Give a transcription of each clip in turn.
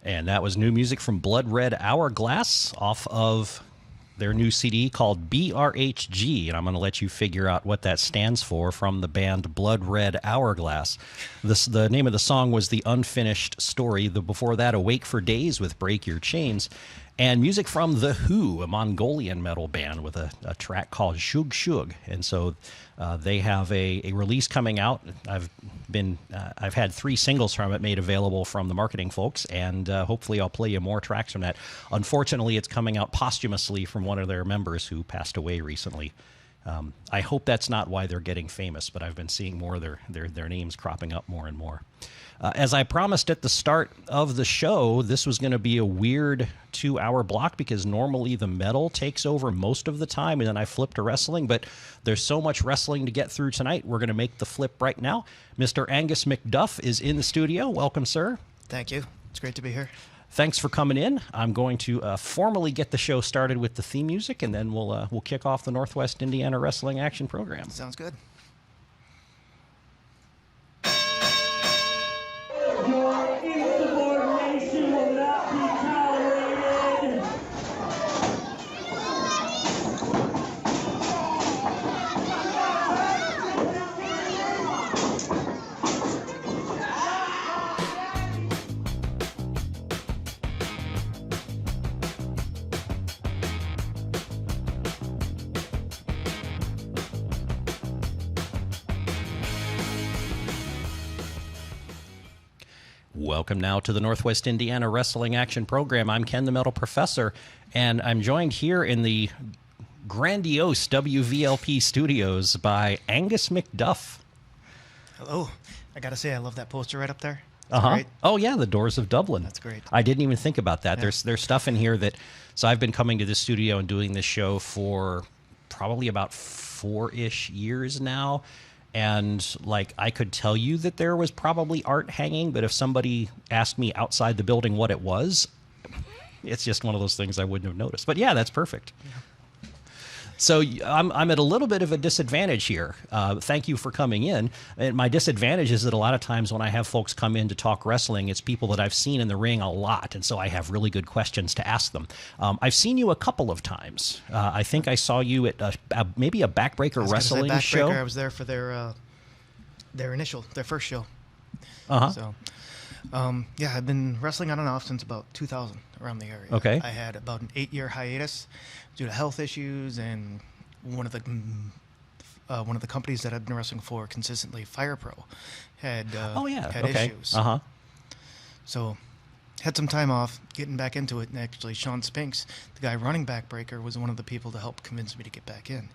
And that was new music from Blood Red Hourglass off of their new CD called BRHG, and I'm going to let you figure out what that stands for from the band Blood Red Hourglass. The name of the song was The Unfinished Story. Before that, Awake for Days with Break Your Chains. And music from The Who, a Mongolian metal band with a track called Shug Shug. And so they have a release coming out. I've had 3 singles from it made available from the marketing folks, and hopefully I'll play you more tracks from that. Unfortunately, it's coming out posthumously from one of their members who passed away recently. I hope that's not why they're getting famous, but I've been seeing more of their names cropping up more and more. As I promised at the start of the show, this was going to be a weird 2-hour block because normally the metal takes over most of the time, and then I flip to wrestling. But there's so much wrestling to get through tonight, we're going to make the flip right now. Mr. Angus McDuff is in the studio. Welcome, sir. Thank you. It's great to be here. Thanks for coming in. I'm going to formally get the show started with the theme music, and then we'll kick off the Northwest Indiana Wrestling Action Program. Sounds good. Your insubordination will not be tolerated. Welcome now to the Northwest Indiana Wrestling Action Program. I'm Ken the Metal Professor, and I'm joined here in the grandiose WVLP studios by Angus McDuff. Hello. I got to say, I love that poster right up there. Great. Oh, yeah, the Doors of Dublin. That's great. I didn't even think about that. Yeah. There's stuff in here that... So I've been coming to this studio and doing this show for probably about 4-ish years now. And, like, I could tell you that there was probably art hanging, but if somebody asked me outside the building what it was, it's just one of those things I wouldn't have noticed. But, yeah, that's perfect. Yeah. So I'm at a little bit of a disadvantage here. Thank you for coming in. And my disadvantage is that a lot of times when I have folks come in to talk wrestling, it's people that I've seen in the ring a lot, and so I have really good questions to ask them. I've seen you a couple of times. I think I saw you at maybe a Backbreaker wrestling show. I was there for their first show. So, yeah, I've been wrestling on and off since about 2000 around the area. Okay. I had about an 8-year hiatus due to health issues, and one of the companies that I've been wrestling for consistently, Fire Pro, had issues. So had some time off, getting back into it, and actually Sean Spinks, the guy running Backbreaker, was one of the people to help convince me to get back in.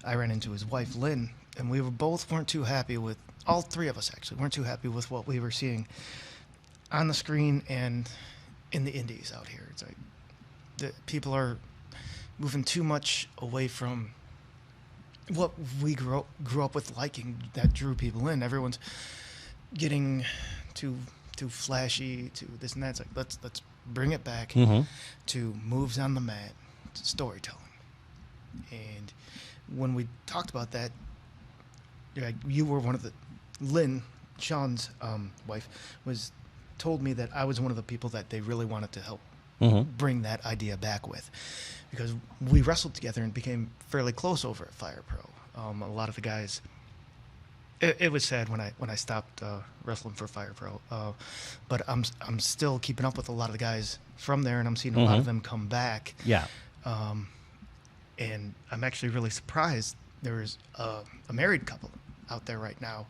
I ran into his wife, Lynn, and we weren't too happy with, all 3 of us actually, weren't too happy with what we were seeing on the screen and in the indies out here. It's like the people are moving too much away from what we grew up with liking that drew people in. Everyone's getting too flashy, to this and that. It's like let's bring it back to moves on the mat, to storytelling. And when we talked about that, you were one of the Lynn, Sean's wife, told me that I was one of the people that they really wanted to help bring that idea back with, because we wrestled together and became fairly close over at Fire Pro. A lot of the guys, it was sad when I stopped wrestling for Fire Pro, but I'm still keeping up with a lot of the guys from there, and I'm seeing a lot of them come back. Yeah. And I'm actually really surprised. There's a married couple out there right now,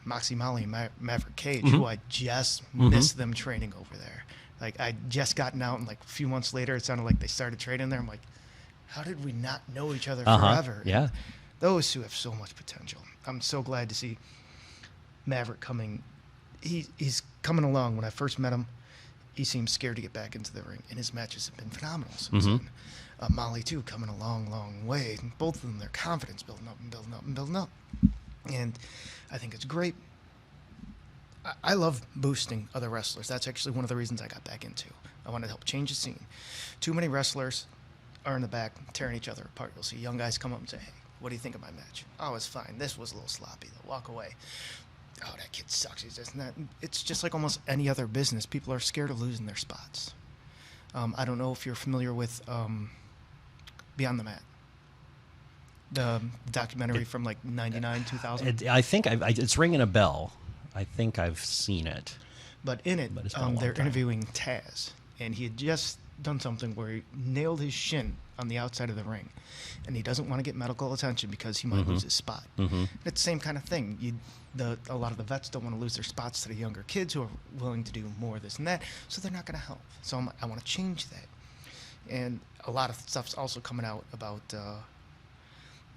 Moxie Molly and Maverick Cage, who I just missed them training over there. Like, I just gotten out, and like a few months later, it sounded like they started training there. I'm like, how did we not know each other forever? Yeah. And those two have so much potential. I'm so glad to see Maverick coming. He's coming along. When I first met him, he seemed scared to get back into the ring, and his matches have been phenomenal since then. Molly, too, coming a long, long way. And both of them, their confidence building up and building up and building up. And I think it's great. I love boosting other wrestlers. That's actually one of the reasons I got back into. I wanted to help change the scene. Too many wrestlers are in the back tearing each other apart. You'll see young guys come up and say, hey, what do you think of my match? Oh, it's fine. This was a little sloppy. They'll walk away. oh, that kid sucks. He's just not. It's just like almost any other business. People are scared of losing their spots. I don't know if you're familiar with Beyond the Mat, the documentary from like 99, 2000. I think it's ringing a bell. I think I've seen it. But in it, they're interviewing Taz, and he had just done something where he nailed his shin on the outside of the ring, and he doesn't want to get medical attention because he might lose his spot. It's the same kind of thing. A lot of the vets don't want to lose their spots to the younger kids who are willing to do more of this and that, so they're not going to help. So I want to change that. And a lot of stuff's also coming out about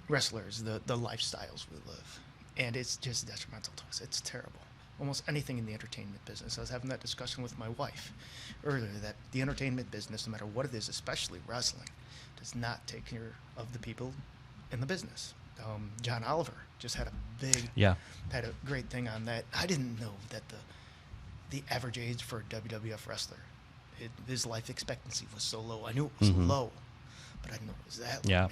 wrestlers, the lifestyles we live, and it's just detrimental to us. It's terrible. Almost anything in the entertainment business. I was having that discussion with my wife earlier, that the entertainment business, no matter what it is, especially wrestling, does not take care of the people in the business. John Oliver just had had a great thing on that. I didn't know that the average age for a WWF wrestler, his life expectancy was so low. I knew it was low, but I didn't know it was that low. Yeah.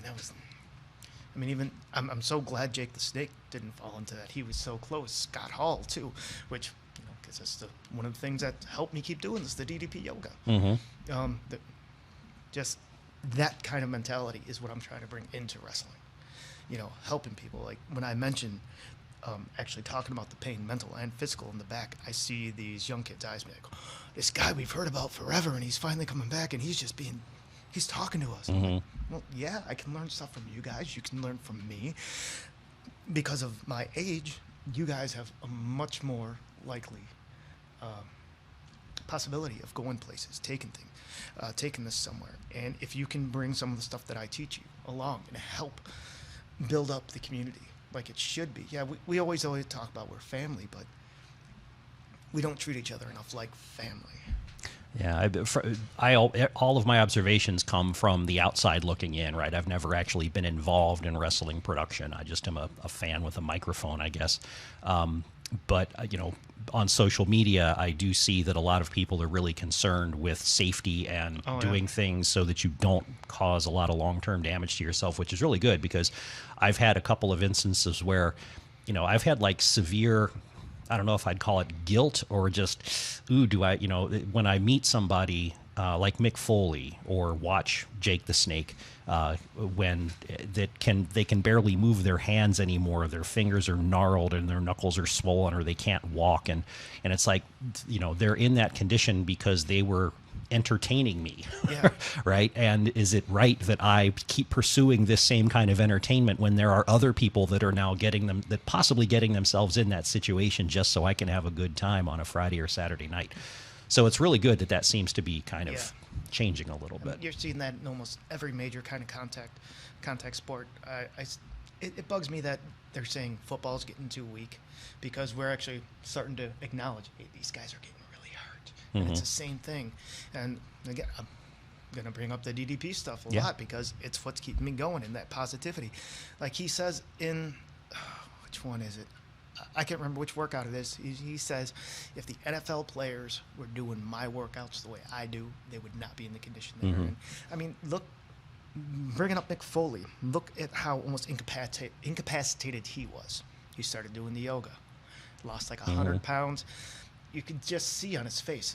Even I'm so glad Jake the Snake didn't fall into that. He was so close. Scott Hall too, which because that's one of the things that helped me keep doing this, the DDP yoga. Just that kind of mentality is what I'm trying to bring into wrestling. Helping people. Like when I mentioned actually talking about the pain, mental and physical, in the back, I see these young kids' eyes be like, oh, this guy we've heard about forever, and he's finally coming back, and he's talking to us. I'm like, well, yeah, I can learn stuff from you guys. You can learn from me. Because of my age, you guys have a much more likely possibility of going places, taking this somewhere. And if you can bring some of the stuff that I teach you along and help build up the community like it should be. Yeah, we always talk about we're family, but we don't treat each other enough like family. Yeah, all of my observations come from the outside looking in, right? I've never actually been involved in wrestling production. I just am a fan with a microphone, I guess. But, on social media, I do see that a lot of people are really concerned with safety and doing things so that you don't cause a lot of long-term damage to yourself, which is really good because I've had a couple of instances where, I've had like severe, I don't know if I'd call it guilt or just, when I meet somebody like Mick Foley or watch Jake the Snake, when they can barely move their hands anymore, their fingers are gnarled and their knuckles are swollen or they can't walk, and it's like, they're in that condition because they were entertaining me, right? And is it right that I keep pursuing this same kind of entertainment when there are other people that are now possibly getting themselves in that situation just so I can have a good time on a Friday or Saturday night? So it's really good that seems to be kind of changing a little bit. You're seeing that in almost every major kind of contact sport. It bugs me that they're saying football's getting too weak because we're actually starting to acknowledge, hey, these guys are getting really hurt. And it's the same thing. And again, I'm going to bring up the DDP stuff a lot because it's what's keeping me going in that positivity. Like he says in, which one is it? I can't remember which workout it is. He says, if the NFL players were doing my workouts the way I do, they would not be in the condition they're in. I mean, look, bringing up Mick Foley, look at how almost incapacitated he was. He started doing the yoga, lost like 100 pounds. You could just see on his face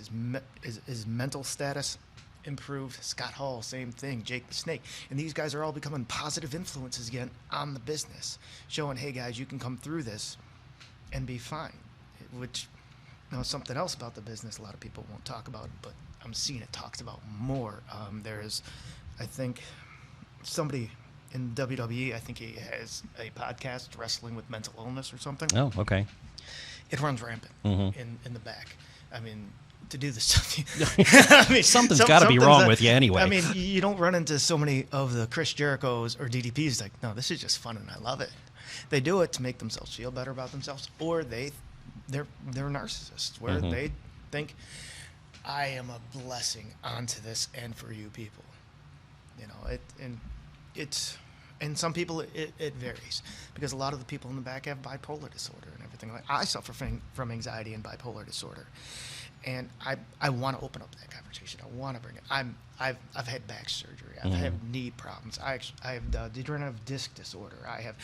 his mental status improved. Scott Hall, same thing. Jake the Snake. And these guys are all becoming positive influences again on the business, showing, hey, guys, you can come through this and be fine, which something else about the business a lot of people won't talk about, but I'm seeing it talked about more. There's, I think, somebody in WWE, I think he has a podcast, Wrestling with Mental Illness or something. Oh, okay. It runs rampant in the back. I mean, to do this stuff, something's got to be wrong with you anyway. I mean, you don't run into so many of the Chris Jerichos or DDPs like, no, this is just fun and I love it. They do it to make themselves feel better about themselves, or they're narcissists where they think, I am a blessing onto this and for you people. And some people it varies because a lot of the people in the back have bipolar disorder and everything. Like I suffer from anxiety and bipolar disorder, And I want to open up that conversation. I want to bring it. I've had back surgery. I've had knee problems. I have degenerative disc disorder. I have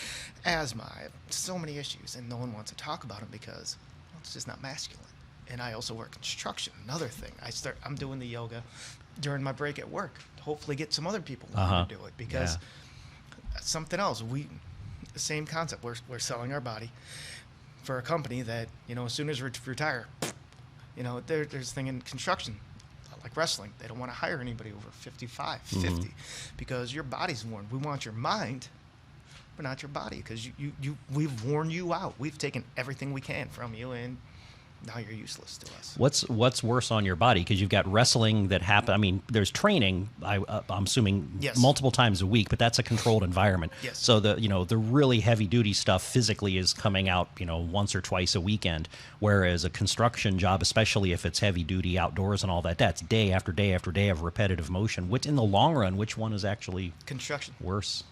asthma. I have so many issues, and no one wants to talk about them because it's just not masculine. And I also work construction. Another thing, I'm doing the yoga during my break at work. Hopefully, get some other people to do it because something else. Same concept. We're selling our body for a company that as soon as we retire. There's a thing in construction, like wrestling. They don't want to hire anybody over 55, 50, because your body's worn. We want your mind, but not your body, because we've worn you out. We've taken everything we can from you, and now you're useless to us. What's worse on your body? Because you've got wrestling that happen. I mean, there's training. I'm assuming multiple times a week, but that's a controlled environment. Yes. So the really heavy duty stuff physically is coming out once or twice a weekend. Whereas a construction job, especially if it's heavy duty outdoors and all that, that's day after day after day of repetitive motion. Which in the long run, which one is actually construction worse?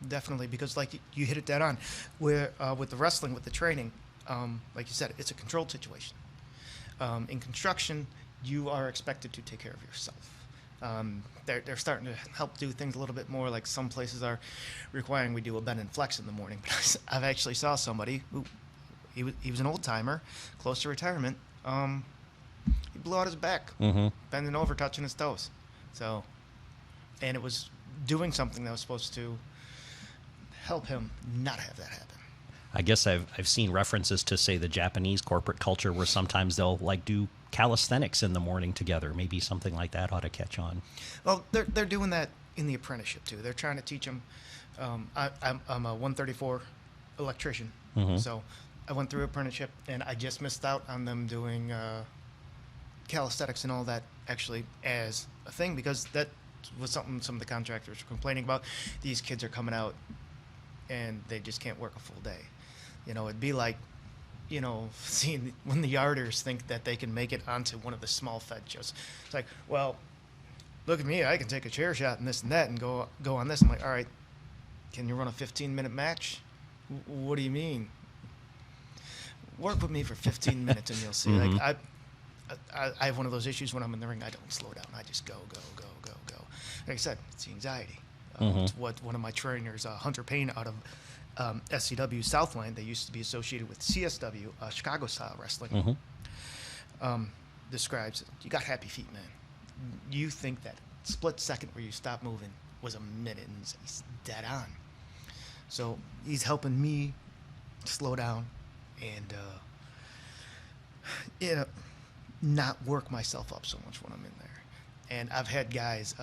Definitely, because like you hit it dead on. Where with the wrestling, with the training. Like you said, it's a controlled situation. In construction, you are expected to take care of yourself. They're starting to help do things a little bit more, like some places are requiring we do a bend and flex in the morning. But I've actually saw somebody who, he was an old timer, close to retirement. He blew out his back, bending over, touching his toes. And it was doing something that was supposed to help him not have that happen. I guess I've seen references to, say, the Japanese corporate culture where sometimes they'll do calisthenics in the morning together. Maybe something like that ought to catch on. Well, they're doing that in the apprenticeship too. They're trying to teach them. I'm a 134 electrician, so I went through apprenticeship, and I just missed out on them doing calisthenics and all that actually as a thing, because that was something some of the contractors were complaining about. These kids are coming out and they just can't work a full day. It'd be like, seeing when the yarders think that they can make it onto one of the small fed shows. It's like, well, look at me, I can take a chair shot and this and that and go on this. I'm like, all right, can you run a 15-minute match? What do you mean? Work with me for 15 minutes and you'll see. Like I have one of those issues when I'm in the ring. I don't slow down. I just go. Like I said, it's the anxiety. It's what one of my trainers, Hunter Payne, out of SCW Southland, they used to be associated with CSW, Chicago style wrestling, describes. You got happy feet, man. You think that split second where you stop moving was a minute, and he's dead on. So he's helping me slow down and not work myself up so much when I'm in there. And I've had guys,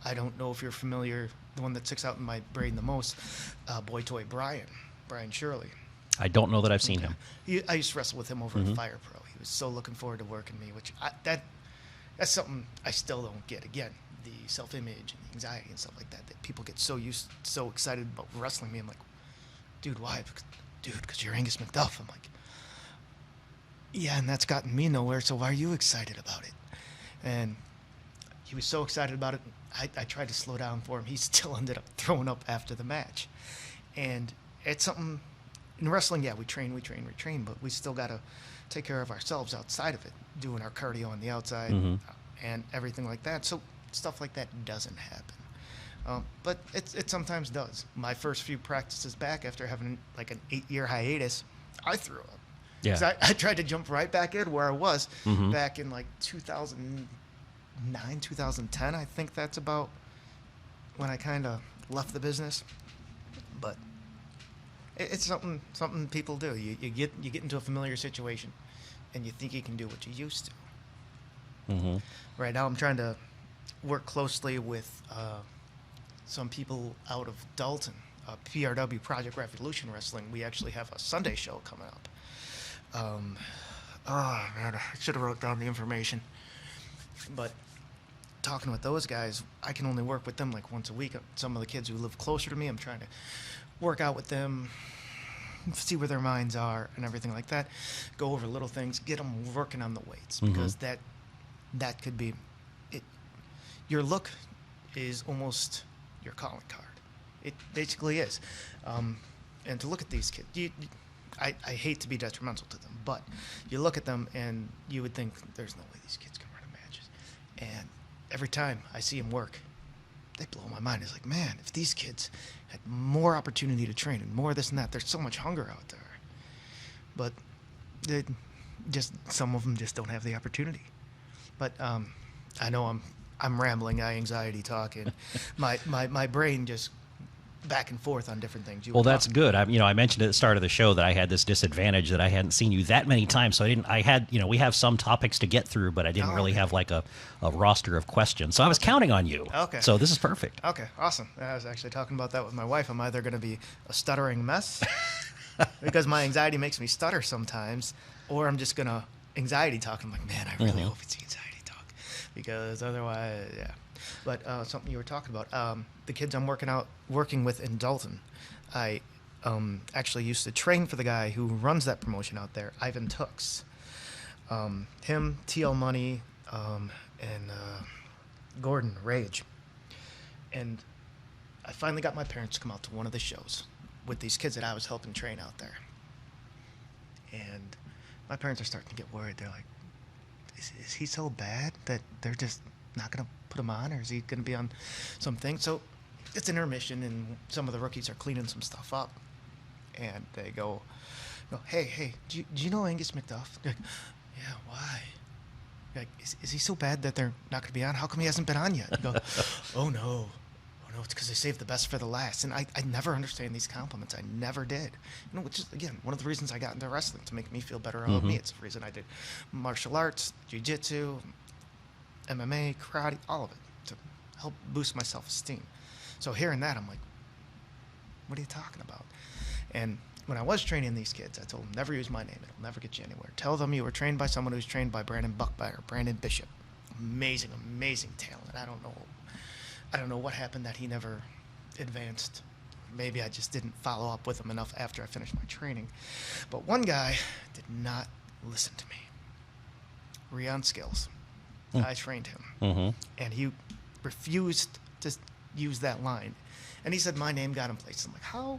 I don't know if you're familiar, the one that sticks out in my brain the most, Boy Toy Brian Shirley. I don't know that I've seen him. I used to wrestle with him over at Fire Pro. He was so looking forward to working me, which that's something I still don't get. Again, the self-image and the anxiety and stuff like that people get so excited about wrestling me. I'm like, dude, why? Dude, because you're Angus McDuff. I'm like, yeah, and that's gotten me nowhere, so why are you excited about it? And he was so excited about it. I tried to slow down for him. He still ended up throwing up after the match. And it's something, in wrestling, yeah, we train, but we still got to take care of ourselves outside of it, doing our cardio on the outside and everything like that. So stuff like that doesn't happen. But it sometimes does. My first few practices back after having like an 8-year hiatus, I threw up. Yeah. 'Cause I tried to jump right back in where I was back in like 2009, 2010. I think that's about when I kind of left the business. But it's something people do. You get into a familiar situation, and you think you can do what you used to. Right now, I'm trying to work closely with some people out of Dalton, PRW, Project Revolution Wrestling. We actually have a Sunday show coming up. Oh man, I should have wrote down the information. But talking with those guys, I can only work with them like once a week. Some of the kids who live closer to me, I'm trying to work out with them, see where their minds are and everything like that. Go over little things, get them working on the weights, because that could be it. Your look is almost your calling card. It basically is. And to look at these kids, I hate to be detrimental to them, but you look at them and you would think there's no way these kids can run matches. And every time I see them work, they blow my mind. It's like, man, if these kids had more opportunity to train and more this and that, there's so much hunger out there. But some of them just don't have the opportunity. But I know I'm rambling, anxiety talking. my brain just back and forth on different things. Well, that's good. I mentioned at the start of the show that I had this disadvantage that I hadn't seen you that many times, so we have some topics to get through, but I didn't really have like a roster of questions. So I was counting on you. Okay. So this is perfect. Okay, awesome. I was actually talking about that with my wife. I'm either going to be a stuttering mess because my anxiety makes me stutter sometimes, or I'm just going to anxiety talk. I'm like, man, I really hope it's anxiety talk, because otherwise, yeah. But something you were talking about, the kids I'm working with in Dalton, I actually used to train for the guy who runs that promotion out there, Ivan Tooks. Him, TL Money, and Gordon Rage. And I finally got my parents to come out to one of the shows with these kids that I was helping train out there. And my parents are starting to get worried. They're like, is he so bad that they're just not going to put him on, or is he going to be on something? So it's an intermission, and some of the rookies are cleaning some stuff up. And they go, hey, do you know Angus McDuff? They're like, yeah, why? Like, is he so bad that they're not going to be on? How come he hasn't been on yet? You go, oh no, it's because they saved the best for the last. And I never understand these compliments. I never did. Which is, again, one of the reasons I got into wrestling, to make me feel better about me. It's the reason I did martial arts, jiu-jitsu, MMA, karate, all of it, to help boost my self-esteem. So hearing that, I'm like, what are you talking about? And when I was training these kids, I told them, never use my name. It'll never get you anywhere. Tell them you were trained by someone who's trained by Brandon Buckbeyer, Brandon Bishop. Amazing, amazing talent. I don't know what happened that he never advanced. Maybe I just didn't follow up with him enough after I finished my training. But one guy did not listen to me. Rion Skills. I trained him. And he refused to use that line. And he said my name got him places. I'm like,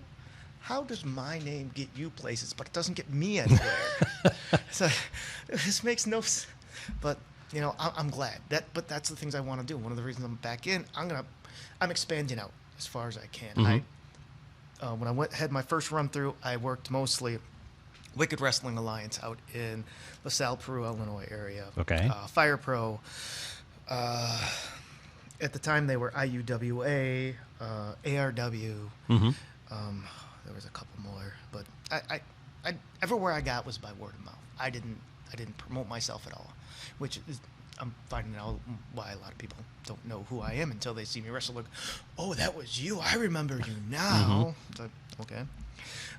how does my name get you places, but it doesn't get me anywhere? So this makes no sense. But I'm glad but that's the things I want to do. One of the reasons I'm back in, I'm expanding out as far as I can. When I had my first run through, I worked mostly Wicked Wrestling Alliance out in LaSalle, Peru, Illinois area. Okay. Fire Pro. At the time, they were IUWA, ARW. There was a couple more, but I everywhere I got was by word of mouth. I didn't promote myself at all, which is, I'm finding out why a lot of people don't know who I am until they see me wrestle. Like, oh, that was you. I remember you now. So, okay.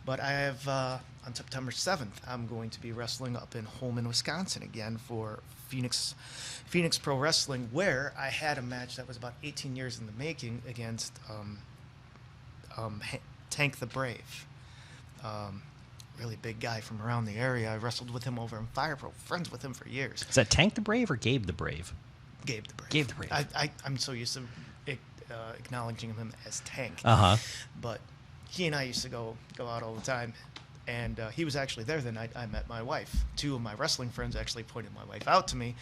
But I have, on September 7th, I'm going to be wrestling up in Holmen, Wisconsin again for Phoenix Pro Wrestling, where I had a match that was about 18 years in the making against Tank the Brave. Really big guy from around the area. I wrestled with him over in Fire Pro, friends with him for years. Is that Tank the Brave or Gabe the Brave? Gabe the Brave. Gabe the Brave. I'm so used to acknowledging him as Tank. But he and I used to go out all the time, and he was actually there the night I met my wife. Two of my wrestling friends actually pointed my wife out to me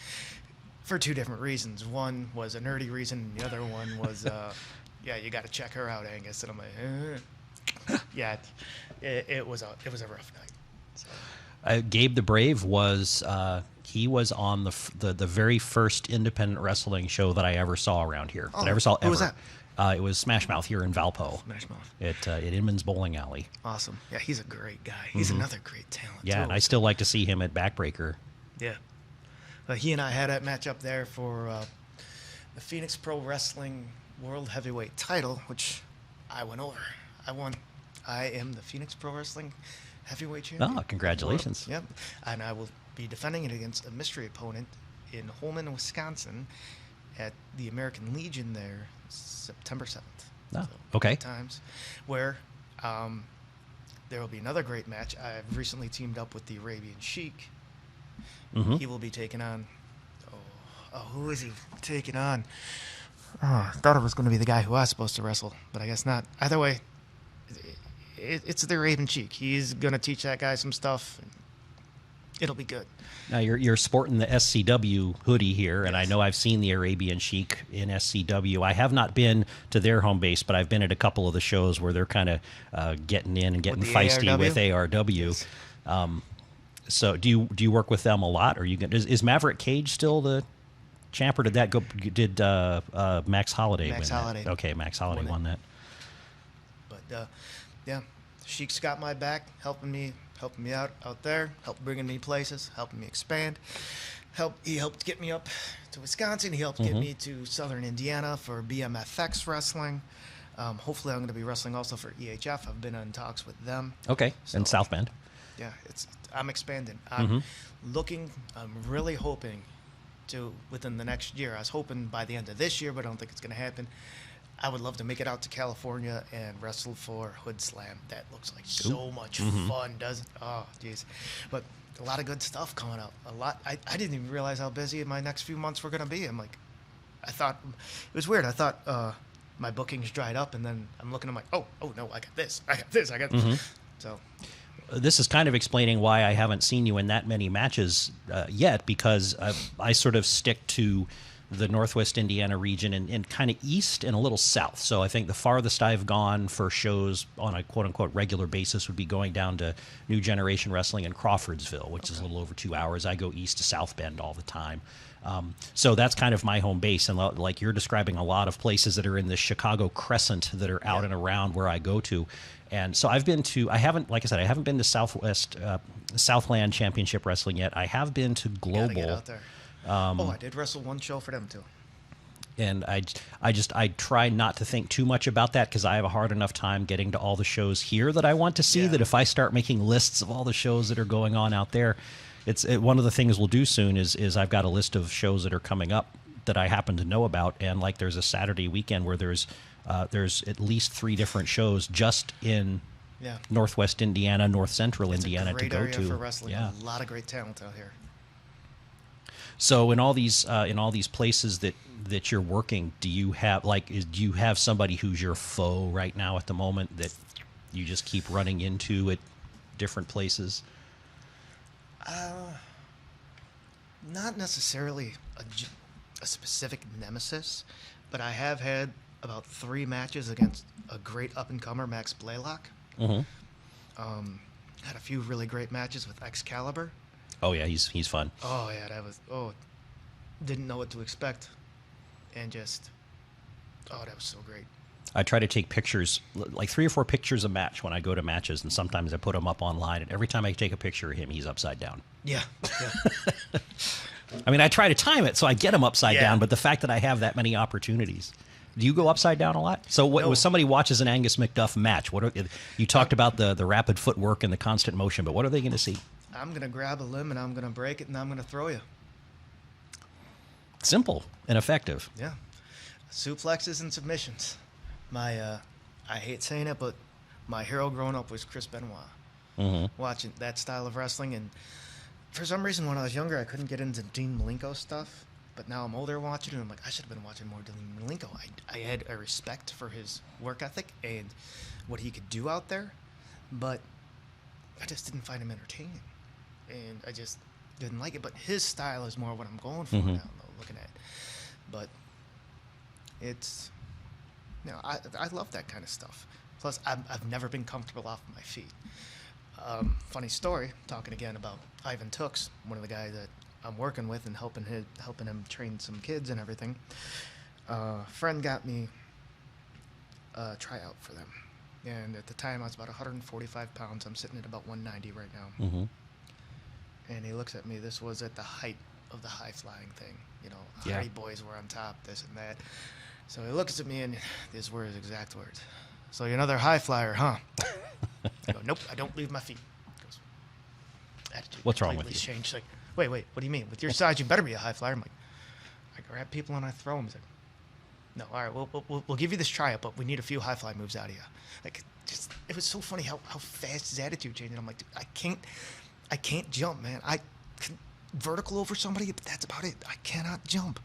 for two different reasons. One was a nerdy reason, and the other one was, yeah, you got to check her out, Angus. And I'm like, yeah, it was a rough night. So. Gabe the Brave was he was on the very first independent wrestling show that I ever saw around here. That I ever saw ever. Who was that? It was Smash Mouth here in Valpo. Smash Mouth. At Inman's Bowling Alley. Awesome. Yeah, he's a great guy. He's another great talent. Yeah, too. and I still like to see him at Backbreaker. Yeah. He and I had that match up there for the Phoenix Pro Wrestling World Heavyweight title, which I went over. I won. I am the Phoenix Pro Wrestling Heavyweight Champion. Oh, congratulations. Yep. And I will be defending it against a mystery opponent in Holmen, Wisconsin at the American Legion there, September 7th. Oh, okay. Times where there will be another great match. I've recently teamed up with the Arabian Sheik. He will be taking on... who is he taking on? Oh, I thought it was going to be the guy who I was supposed to wrestle, but I guess not. Either way, it's the Arabian Sheik. He's gonna teach that guy some stuff. And it'll be good. Now you're sporting the SCW hoodie here, and I know I've seen the Arabian Sheik in SCW. I have not been to their home base, but I've been at a couple of the shows where they're kind of getting in and getting feisty ARW? with ARW. Yes. So do you work with them a lot? Or is Maverick Cage still the champ, or did that go? Did Max Holiday win that? Okay, Max Holiday won that. But yeah, Sheik's got my back, helping me out there, helped bringing me places, helping me expand. He helped get me up to Wisconsin. He helped get me to Southern Indiana for BMFX wrestling. Hopefully, I'm going to be wrestling also for EHF. I've been in talks with them. Okay, so, in South Bend. Yeah, I'm expanding. I'm really hoping to, within the next year, I was hoping by the end of this year, but I don't think it's going to happen. I would love to make it out to California and wrestle for Hood Slam. That looks like so much fun, doesn't it? Oh, jeez. But a lot of good stuff coming up. A lot. I didn't even realize how busy my next few months were going to be. I thought, it was weird. I thought my bookings dried up, and then I'm looking, I'm like, oh no, I got this. So. This is kind of explaining why I haven't seen you in that many matches yet, because I sort of stick to the Northwest Indiana region and kind of east and a little south. So I think the farthest I've gone for shows on a quote-unquote regular basis would be going down to New Generation Wrestling in Crawfordsville, which is a little over 2 hours. I go east to South Bend all the time. So that's kind of my home base. And like you're describing, a lot of places that are in the Chicago Crescent that are out and around where I go to. And so I've been to, I haven't been to Southland Championship Wrestling yet. I have been to Global. Gotta get out there. I did wrestle one show for them too. And I try not to think too much about that, because I have a hard enough time getting to all the shows here that I want to see, that if I start making lists of all the shows that are going on out there, one of the things we'll do soon is I've got a list of shows that are coming up that I happen to know about. And like there's a Saturday weekend where there's at least 3 different shows just in Northwest Indiana, North Central Indiana to go to. It's a great area for wrestling. A lot of great talent out here. So in all these places that you're working, do you have somebody who's your foe right now at the moment that you just keep running into at different places? Not necessarily a specific nemesis, but I have had about 3 matches against a great up-and-comer, Max Blaylock. Had a few really great matches with Excalibur. Oh yeah, he's fun. Oh yeah, didn't know what to expect, and that was so great. I try to take pictures, like 3 or 4 pictures a match when I go to matches, and sometimes I put them up online, and every time I take a picture of him, he's upside down. Yeah. I mean, I try to time it so I get him upside down, but the fact that I have that many opportunities. Do you go upside down a lot? So when somebody watches an Angus McDuff match, you talked about the rapid footwork and the constant motion, but what are they going to see? I'm going to grab a limb, and I'm going to break it, and I'm going to throw you. Simple and effective. Yeah. Suplexes and submissions. I hate saying it, but my hero growing up was Chris Benoit. Watching that style of wrestling, and for some reason when I was younger I couldn't get into Dean Malenko stuff, but now I'm older watching it, and I'm like, I should have been watching more Dean Malenko. I had a respect for his work ethic and what he could do out there, but I just didn't find him entertaining, and I just didn't like it. But his style is more what I'm going for now, though, looking at it. But it's, I love that kind of stuff. Plus, I've never been comfortable off my feet. Funny story, talking again about Ivan Tooks, one of the guys that I'm working with and helping him train some kids and everything. A friend got me a tryout for them. And at the time, I was about 145 pounds. I'm sitting at about 190 right now. And he looks at me. This was at the height of the high-flying thing. Hardy Boys were on top, this and that. So he looks at me, and these were his exact words. So you're another high flyer, huh? I go, nope, I don't leave my feet. He goes, attitude what's wrong with you? Changed. Like, wait, what do you mean? With your size, you better be a high flyer. I'm like, I grab people and I throw them. He's like, no, all right, we'll give you this tryout, but we need a few high fly moves out of you. Like, it was so funny how fast his attitude changed. And I'm like, dude, I can't jump, man. I can vertical over somebody, but that's about it. I cannot jump.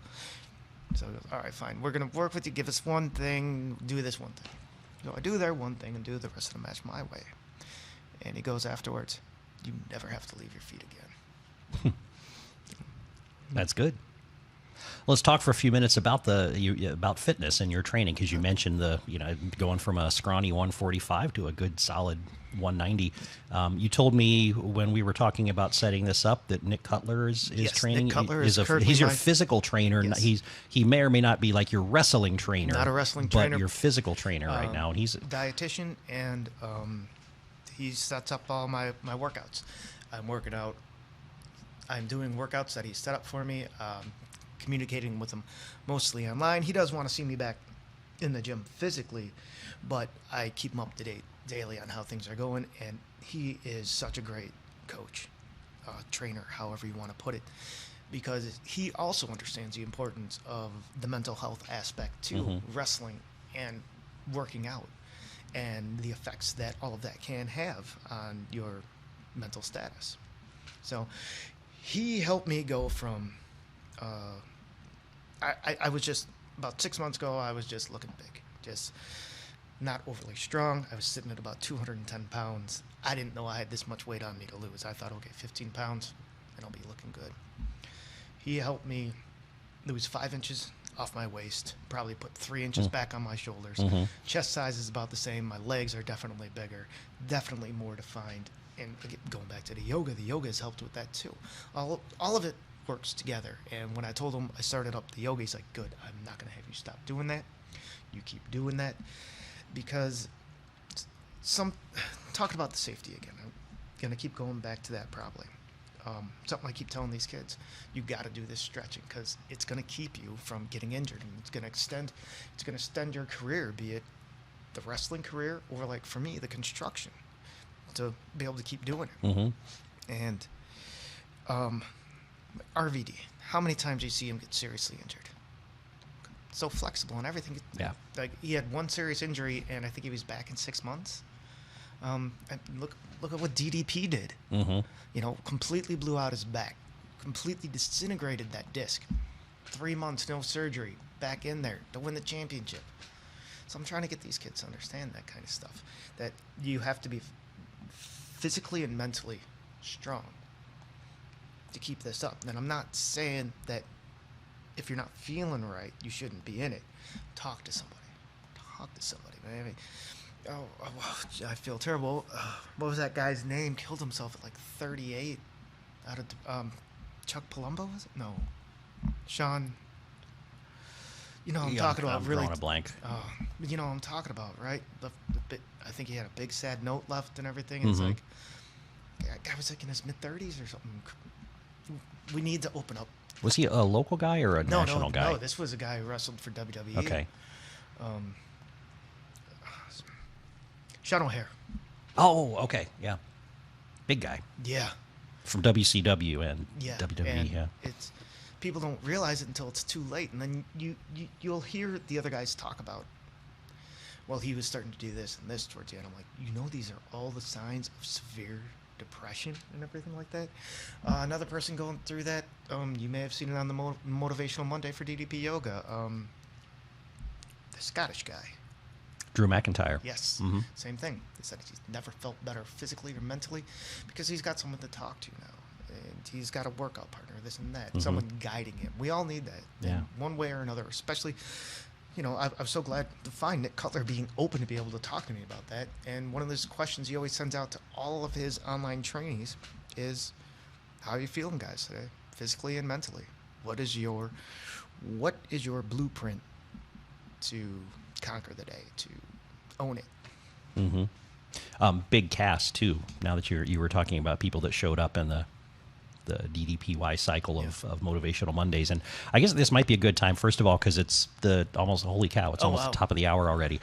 So he goes, all right, fine. We're going to work with you. Give us one thing. Do this one thing. So I do their one thing and do the rest of the match my way. And he goes afterwards, you never have to leave your feet again. That's good. Let's talk for a few minutes about about fitness and your training, because you mentioned going from a scrawny 145 to a good solid 190. You told me when we were talking about setting this up that Nick Cutler is training. Nick Cutler he's your physical trainer. Yes. He may or may not be like your wrestling trainer. Not a wrestling trainer, but your physical trainer right now. And he's a dietitian, and he sets up all my workouts. I'm working out. I'm doing workouts that he set up for me. Communicating with him mostly online. He does want to see me back in the gym physically, but I keep him up to date daily on how things are going, and he is such a great coach, trainer, however you want to put it, because he also understands the importance of the mental health aspect to wrestling and working out, and the effects that all of that can have on your mental status. So he helped me go from I was just, about 6 months ago, I was just looking big, just not overly strong. I was sitting at about 210 pounds. I didn't know I had this much weight on me to lose. I thought, okay, 15 pounds, and I'll be looking good. He helped me lose 5 inches off my waist, probably put 3 inches back on my shoulders. Chest size is about the same. My legs are definitely bigger, definitely more defined. And going back to the yoga has helped with that too. All of it works together. And when I told him I started up the yoga, he's like, good, I'm not going to have you stop doing that. You keep doing that. Because talking about the safety again, I'm going to keep going back to that probably. Something I keep telling these kids, you got to do this stretching, because it's going to keep you from getting injured, and it's going to extend your career, be it the wrestling career or, like for me, the construction, to be able to keep doing it. And RVD, how many times do you see him get seriously injured? So flexible and everything. Yeah. Like, he had one serious injury, and I think he was back in 6 months. And look at what DDP did. You know, completely blew out his back, completely disintegrated that disc. 3 months, no surgery, back in there to win the championship. So I'm trying to get these kids to understand that kind of stuff, that you have to be physically and mentally strong to keep this up. And I'm not saying that if you're not feeling right, you shouldn't be in it. Talk to somebody, man. I mean, I feel terrible. What was that guy's name? Killed himself at like 38 out of Chuck Palumbo, was it? No. Sean. You know what I'm talking about, really. I'm drawing a blank. You know what I'm talking about, right? I think he had a big sad note left and everything. It's like, that guy was like in his mid-30s or something. We need to open up. Was he a local guy or a national guy? No, this was a guy who wrestled for WWE. Okay. Sean O'Hare. Oh, okay, yeah. Big guy. Yeah. From WCW and WWE, and it's, people don't realize it until it's too late, and then you'll hear the other guys talk about, well, he was starting to do this and this towards the end. I'm like, you know, these are all the signs of severe depression and everything like that. Another person going through that, you may have seen it on the Motivational Monday for DDP Yoga, the Scottish guy. Drew McIntyre. Yes, same thing. He said he's never felt better physically or mentally because he's got someone to talk to now. And he's got a workout partner, this and that, someone guiding him. We all need that, in one way or another, especially, you know, I'm so glad to find Nick Cutler being open to be able to talk to me about that. And one of those questions he always sends out to all of his online trainees is, how are you feeling, guys, today, physically and mentally? What is your blueprint to conquer the day, to own it? Big cast too. Now that you were talking about people that showed up in the DDPY cycle of Motivational Mondays, and I guess this might be a good time, first of all, because it's holy cow, it's almost the top of the hour already.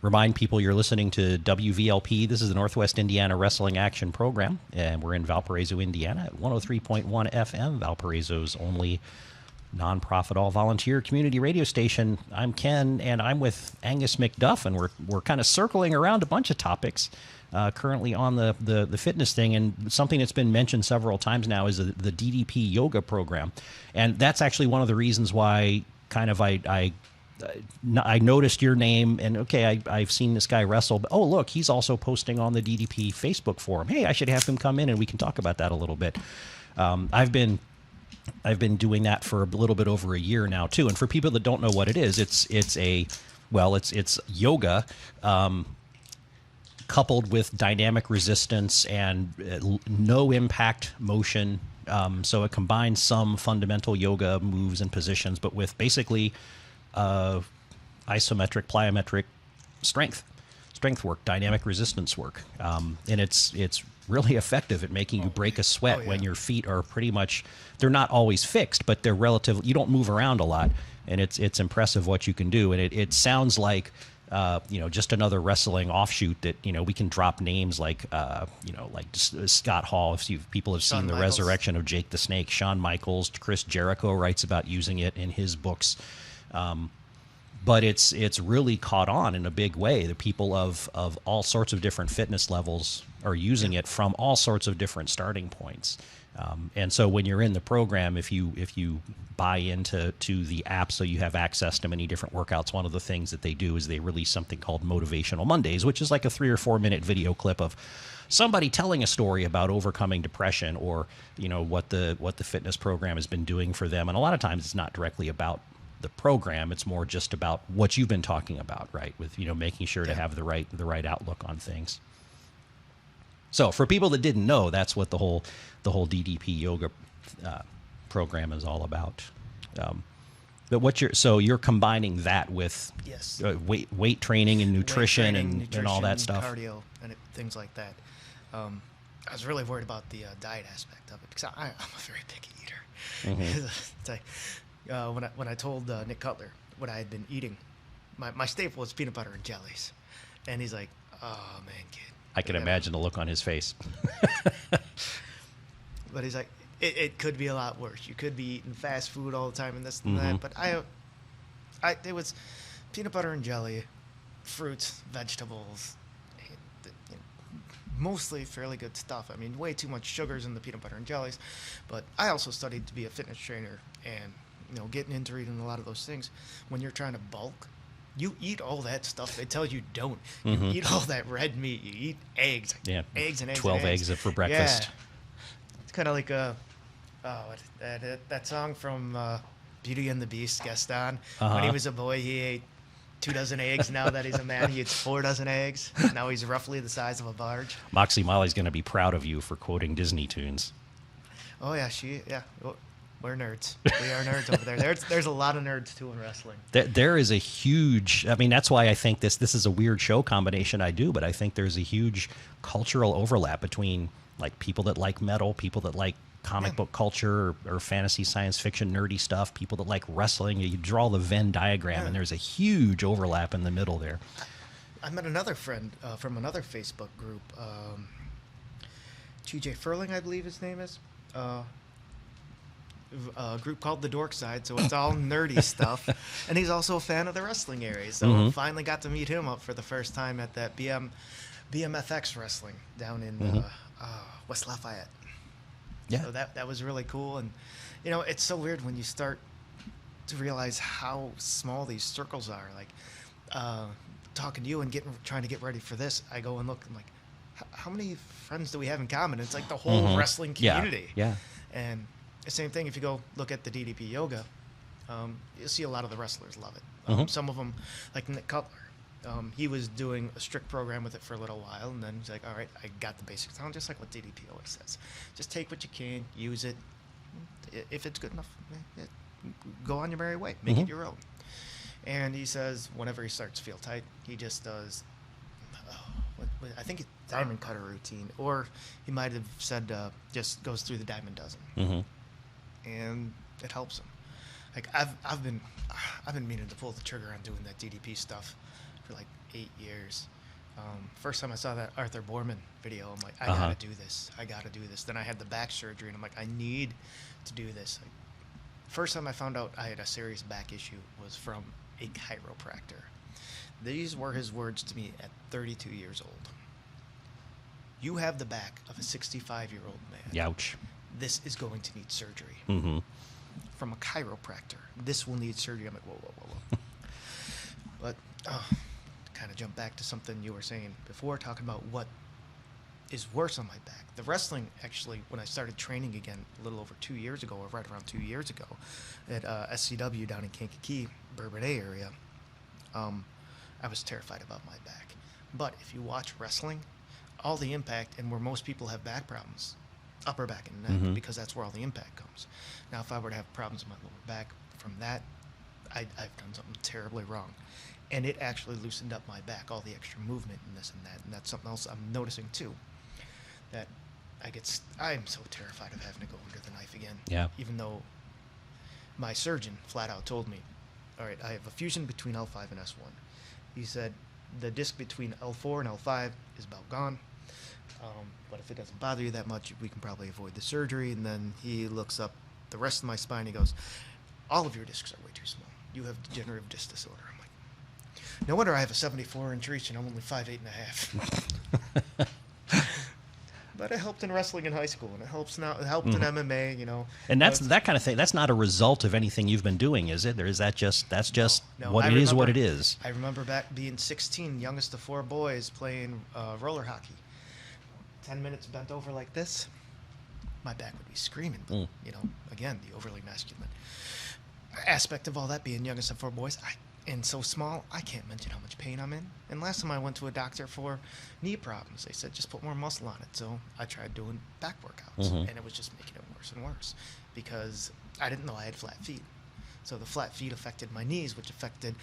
Remind people you're listening to WVLP. This is the Northwest Indiana Wrestling Action Program, and we're in Valparaiso, Indiana at 103.1 FM, Valparaiso's only nonprofit, all-volunteer community radio station. I'm Ken, and I'm with Angus McDuff, and we're kind of circling around a bunch of topics currently on the fitness thing, and something that's been mentioned several times now is the DDP yoga program, and that's actually one of the reasons why kind of I I noticed your name, and okay, I've seen this guy wrestle, but oh, look, he's also posting on the DDP Facebook forum. Hey, I should have him come in and we can talk about that a little bit. I've been doing that for a little bit over a year now too. And for people that don't know what it is, it's yoga coupled with dynamic resistance and no impact motion. So it combines some fundamental yoga moves and positions, but with basically isometric, plyometric strength work, dynamic resistance work. And it's really effective at making you break a sweat when your feet are pretty much, they're not always fixed, but they're relatively, you don't move around a lot, and it's impressive what you can do. And it sounds like, just another wrestling offshoot that, we can drop names like Scott Hall. If people have seen The Resurrection of Jake the Snake, Shawn Michaels, Chris Jericho writes about using it in his books. But it's really caught on in a big way. The people of all sorts of different fitness levels are using it from all sorts of different starting points. And so when you're in the program, if you buy into the app so you have access to many different workouts, one of the things that they do is they release something called Motivational Mondays, which is like a 3 or 4 minute video clip of somebody telling a story about overcoming depression, or what the fitness program has been doing for them. And a lot of times it's not directly about the program, it's more just about what you've been talking about, right? With making sure to have the right outlook on things. So for people that didn't know, that's what the whole DDP yoga program is all about. But you're combining that with weight training and nutrition, and all that stuff, cardio and things like that. I was really worried about the diet aspect of it, because I'm a very picky eater. Mm-hmm. It's like, when I told Nick Cutler what I had been eating, my staple was peanut butter and jellies, and he's like, "Oh man, kid." I can imagine the look on his face. But he's like, it could be a lot worse. You could be eating fast food all the time and this and that. But it was peanut butter and jelly, fruits, vegetables, mostly fairly good stuff. I mean, way too much sugars in the peanut butter and jellies. But I also studied to be a fitness trainer, and getting into eating a lot of those things. When you're trying to bulk, you eat all that stuff they tell you don't. You eat all that red meat. You eat eggs. Yeah. Eggs and eggs 12 and eggs. eggs for breakfast. Yeah. It's kind of like that song from Beauty and the Beast, Gaston. When he was a boy, he ate 2 dozen eggs. Now that he's a man, he eats 4 dozen eggs. Now he's roughly the size of a barge. Moxie Molly's going to be proud of you for quoting Disney tunes. Oh, yeah. We're nerds. We are nerds over there. There's a lot of nerds, too, in wrestling. There is a huge... I mean, that's why I think this is a weird show combination I do, but I think there's a huge cultural overlap between like people that like metal, people that like comic book culture or fantasy science fiction nerdy stuff, people that like wrestling. You draw the Venn diagram, and there's a huge overlap in the middle there. I met another friend from another Facebook group, TJ Furling, I believe his name is. A group called The Dork Side, so it's all nerdy stuff. And he's also a fan of the wrestling area, so finally got to meet him up for the first time at that BMFX wrestling down in West Lafayette. Yeah. So that was really cool. And, it's so weird when you start to realize how small these circles are. Like, talking to you and trying to get ready for this, I go and look, I'm like, how many friends do we have in common? It's like the whole wrestling community. Yeah. And the same thing, if you go look at the DDP yoga, you'll see a lot of the wrestlers love it. Some of them, like Nick Cutler, he was doing a strict program with it for a little while, and then he's like, all right, I got the basics down, just like what DDP always says. Just take what you can, use it. If it's good enough, go on your merry way. Make it your own. And he says whenever he starts to feel tight, he just does, I think it's diamond cutter routine, or he might have said just goes through the diamond dozen. And it helps him. Like I've been meaning to pull the trigger on doing that DDP stuff for like 8 years. First time I saw that Arthur Borman video, I'm like, I gotta do this. Then I had the back surgery, and I'm like, I need to do this. Like, first time I found out I had a serious back issue was from a chiropractor. These were his words to me at 32 years old. You have the back of a 65-year-old man. Ouch. This is going to need surgery. From a chiropractor. This will need surgery. I'm like, whoa. But kind of jump back to something you were saying before, talking about what is worse on my back. The wrestling, actually, when I started training again a little over 2 years ago, or right around 2 years ago, at SCW down in Kankakee, Bourbon Bay area, I was terrified about my back. But if you watch wrestling, all the impact, and where most people have back problems, upper back and neck, because that's where all the impact comes. Now, if I were to have problems in my lower back from that, I've done something terribly wrong. And it actually loosened up my back, all the extra movement and this and that. And that's something else I'm noticing too. That I'm so terrified of having to go under the knife again. Yeah. Even though my surgeon flat out told me, all right, I have a fusion between L5 and S1. He said the disc between L4 and L5 is about gone. But if it doesn't bother you that much, we can probably avoid the surgery. And then he looks up the rest of my spine. He goes, all of your discs are way too small. You have degenerative disc disorder. I'm like, no wonder I have a 74-inch reach and I'm only 5'8.5". But it helped in wrestling in high school, and it helps now. It helped in MMA, you know. And that's that kind of thing. That's not a result of anything you've been doing, is it? Or is that just no, what it is? What it is. I remember back being 16, youngest of 4 boys, playing roller hockey. 10 minutes bent over like this, my back would be screaming. But, you know, again, the overly masculine aspect of all that, being youngest of 4 boys, and so small, I can't mention how much pain I'm in. And last time I went to a doctor for knee problems, they said just put more muscle on it. So I tried doing back workouts, and it was just making it worse and worse because I didn't know I had flat feet. So the flat feet affected my knees, which affected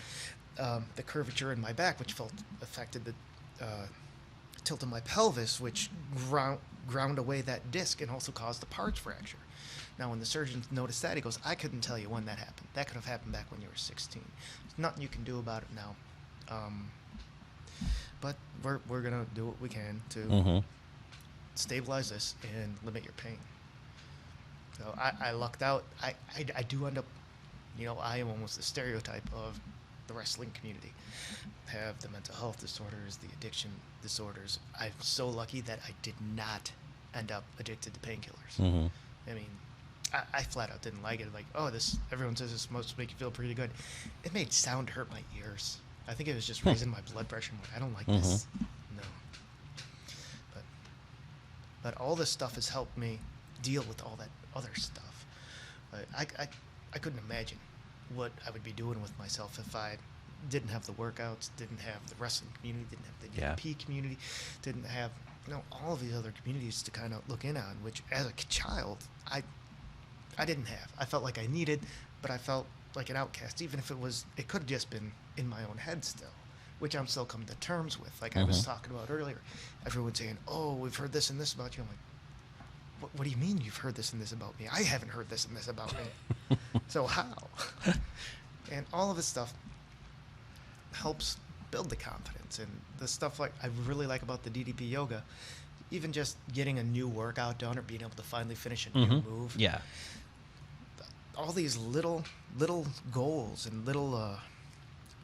the curvature in my back, which affected the tilt of my pelvis, which ground away that disc and also caused the pars fracture. Now, when the surgeon noticed that, he goes, I couldn't tell you when that happened. That could have happened back when you were 16. There's nothing you can do about it now. But we're going to do what we can to stabilize this and limit your pain. So I lucked out. I do end up, you know, I am almost the stereotype of the wrestling community. Have the mental health disorders, the addiction disorders. I'm so lucky that I did not end up addicted to painkillers. I mean, I flat out didn't like it. Like, oh, everyone says this must make you feel pretty good. It made sound hurt my ears. I think it was just raising my blood pressure. I'm like, I don't like this. No. But all this stuff has helped me deal with all that other stuff. I couldn't imagine what I would be doing with myself if I didn't have the workouts, didn't have the wrestling community, didn't have the DP community, didn't have, you know, all of these other communities to kind of look in on, which as a child, I didn't have. I felt like I needed, but I felt like an outcast, even if it could have just been in my own head still, which I'm still coming to terms with. Like I was talking about earlier, everyone saying, oh, we've heard this and this about you. I'm like, what do you mean you've heard this and this about me? I haven't heard this and this about me. So how? And all of this stuff helps build the confidence. And the stuff like I really like about the DDP yoga, even just getting a new workout done or being able to finally finish a new move. Yeah. All these little goals and little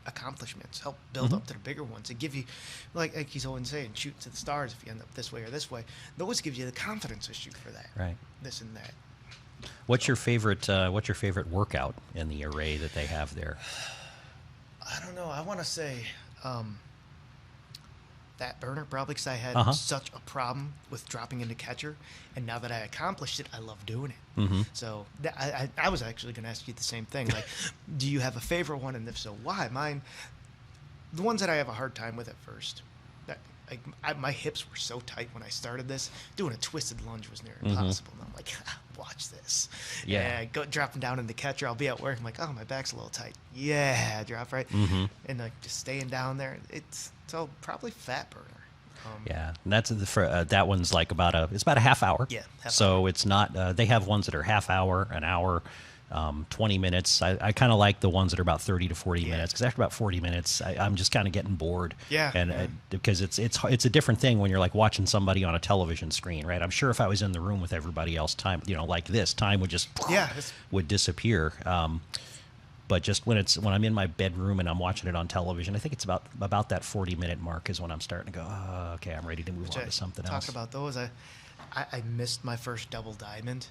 accomplishments help build up to the bigger ones and give you, like he's always saying, shoot to the stars if you end up this way or this way. Those give you the confidence to shoot for that. Right. This and that. What's your favorite workout in the array that they have there? I don't know. I want to say that burner, probably because I had such a problem with dropping into catcher, and now that I accomplished it, I love doing it. So I was actually going to ask you the same thing. Like, do you have a favorite one, and if so, why? Mine, the ones that I have a hard time with at first. My hips were so tight when I started this. Doing a twisted lunge was near impossible. And I'm like, watch this. Yeah. And dropping down in the catcher, I'll be at work. I'm like, oh, my back's a little tight. Yeah, drop right. And like just staying down there. So probably fat burner. Yeah, and that's that one's like it's about a half hour. Yeah. So it's not. They have ones that are half hour, an hour. 20 minutes. I kind of like the ones that are about 30 to 40 minutes, because after about 40 minutes, I'm just kind of getting bored. Because it's a different thing when you're like watching somebody on a television screen, right? I'm sure if I was in the room with everybody else, time, you know, like this, time would just would disappear. But just when I'm in my bedroom and I'm watching it on television, I think it's about that 40-minute mark is when I'm starting to go, oh, okay, I'm ready to move on to something else. Talk about those. I missed my first double diamond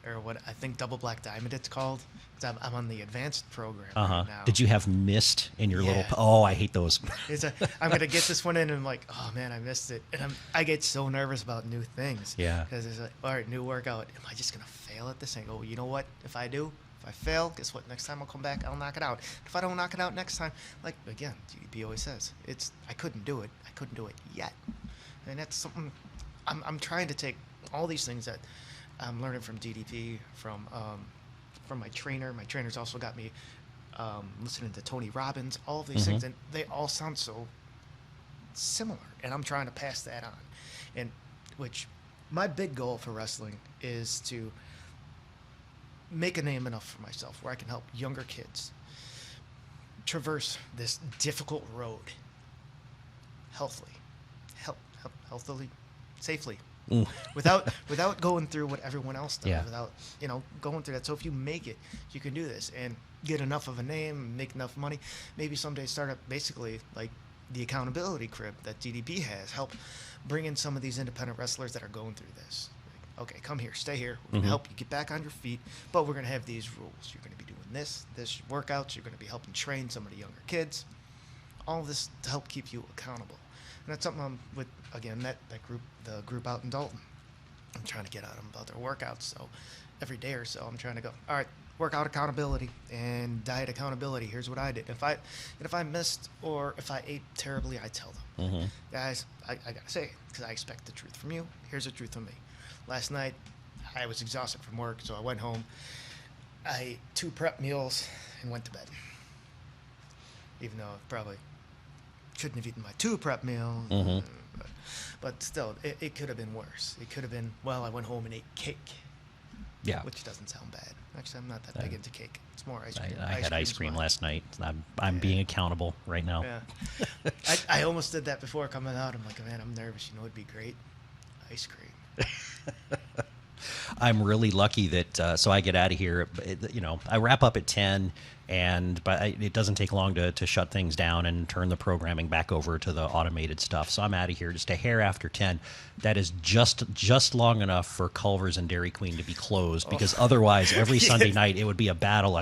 or what I think Double Black Diamond it's called. I'm on the advanced program right now. Did you have mist in your little? Oh, I hate those. I'm gonna get this one in, and I'm like, oh man, I missed it, and I get so nervous about new things. Yeah. Because it's like, all right, new workout. Am I just gonna fail at this thing? Oh, you know what? If I fail, guess what? Next time I'll come back, I'll knock it out. If I don't knock it out next time, like again, DDP always says, I couldn't do it. I couldn't do it yet, and that's something I'm trying to take all these things that I'm learning from DDP, from my trainer. My trainer's also got me listening to Tony Robbins, all of these things, and they all sound so similar, and I'm trying to pass that on. And which my big goal for wrestling is to make a name enough for myself where I can help younger kids traverse this difficult road healthily, safely, without going through what everyone else does, without going through that. So if you make it, you can do this and get enough of a name, make enough money, maybe someday start up basically like the accountability crib that DDP has, help bring in some of these independent wrestlers that are going through this. Like, okay, come here, stay here, we're gonna help you get back on your feet, but we're gonna have these rules. You're gonna be doing this workouts, you're gonna be helping train some of the younger kids, all of this to help keep you accountable. And that's something I'm with, again, that group, the group out in Dalton. I'm trying to get at them about their workouts. So every day or so, I'm trying to go, all right, workout accountability and diet accountability. Here's what I did. If I missed or if I ate terribly, I tell them, guys, I gotta say, because I expect the truth from you. Here's the truth from me. Last night, I was exhausted from work, so I went home. I ate 2 prep meals and went to bed. Even though I probably shouldn't have eaten my 2 prep meals. But still, it could have been worse. It could have been, well, I went home and ate cake. Yeah. Which doesn't sound bad. Actually, I'm not that big into cake. It's more ice cream. I had ice cream last night. I'm being accountable right now. Yeah. I almost did that before coming out. I'm like, man, I'm nervous. You know, it'd be great. Ice cream. I'm really lucky that so I get out of here. I wrap up at 10, but it doesn't take long to shut things down and turn the programming back over to the automated stuff. So I'm out of here just a hair after 10. That is just long enough for Culver's and Dairy Queen to be closed, because otherwise every Sunday night it would be a battle.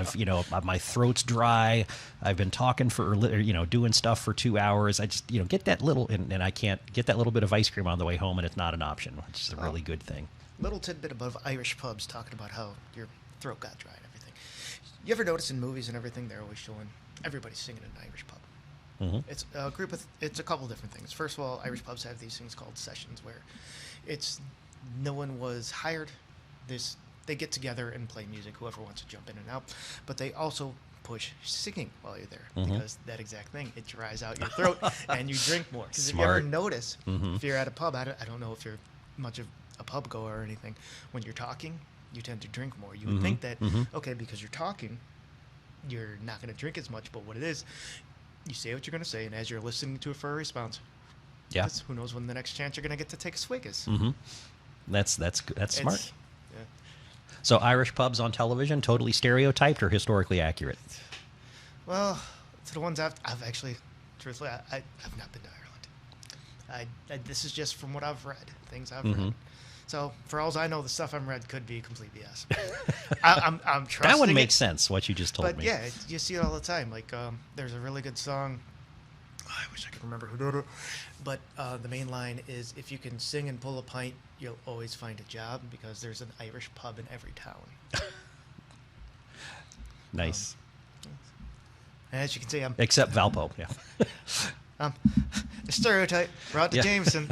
My throat's dry. I've been talking for doing stuff for 2 hours. I just get that little and I can't get that little bit of ice cream on the way home, and it's not an option, which is a really good thing. Little tidbit above Irish pubs talking about how your throat got dry and everything. You ever notice in movies and everything they're always showing everybody singing in an Irish pub? It's a group of, it's a couple different things. First of all, Irish pubs have these things called sessions where no one was hired. They get together and play music, whoever wants to jump in and out. But they also push singing while you're there, because that exact thing, it dries out your throat and you drink more. Because if you ever notice, if you're at a pub, I don't know if you're much of a pub goer or anything, when you're talking, you tend to drink more. You would think that, okay, because you're talking, you're not going to drink as much, but what it is, you say what you're going to say, and as you're listening to it for a response, who knows when the next chance you're going to get to take a swig is. That's smart. So Irish pubs on television, totally stereotyped or historically accurate? Well, to the ones I've actually, truthfully, I've not been to Ireland. This is just from what I've read, things I've read. So for all I know, the stuff I'm read could be complete BS. I'm trusting that one makes sense, what you just told me. But yeah, you see it all the time. Like there's a really good song. I wish I could remember who did it. But the main line is, if you can sing and pull a pint, you'll always find a job, because there's an Irish pub in every town. Nice. As you can see, except Valpo, a stereotype. Brought to Jameson.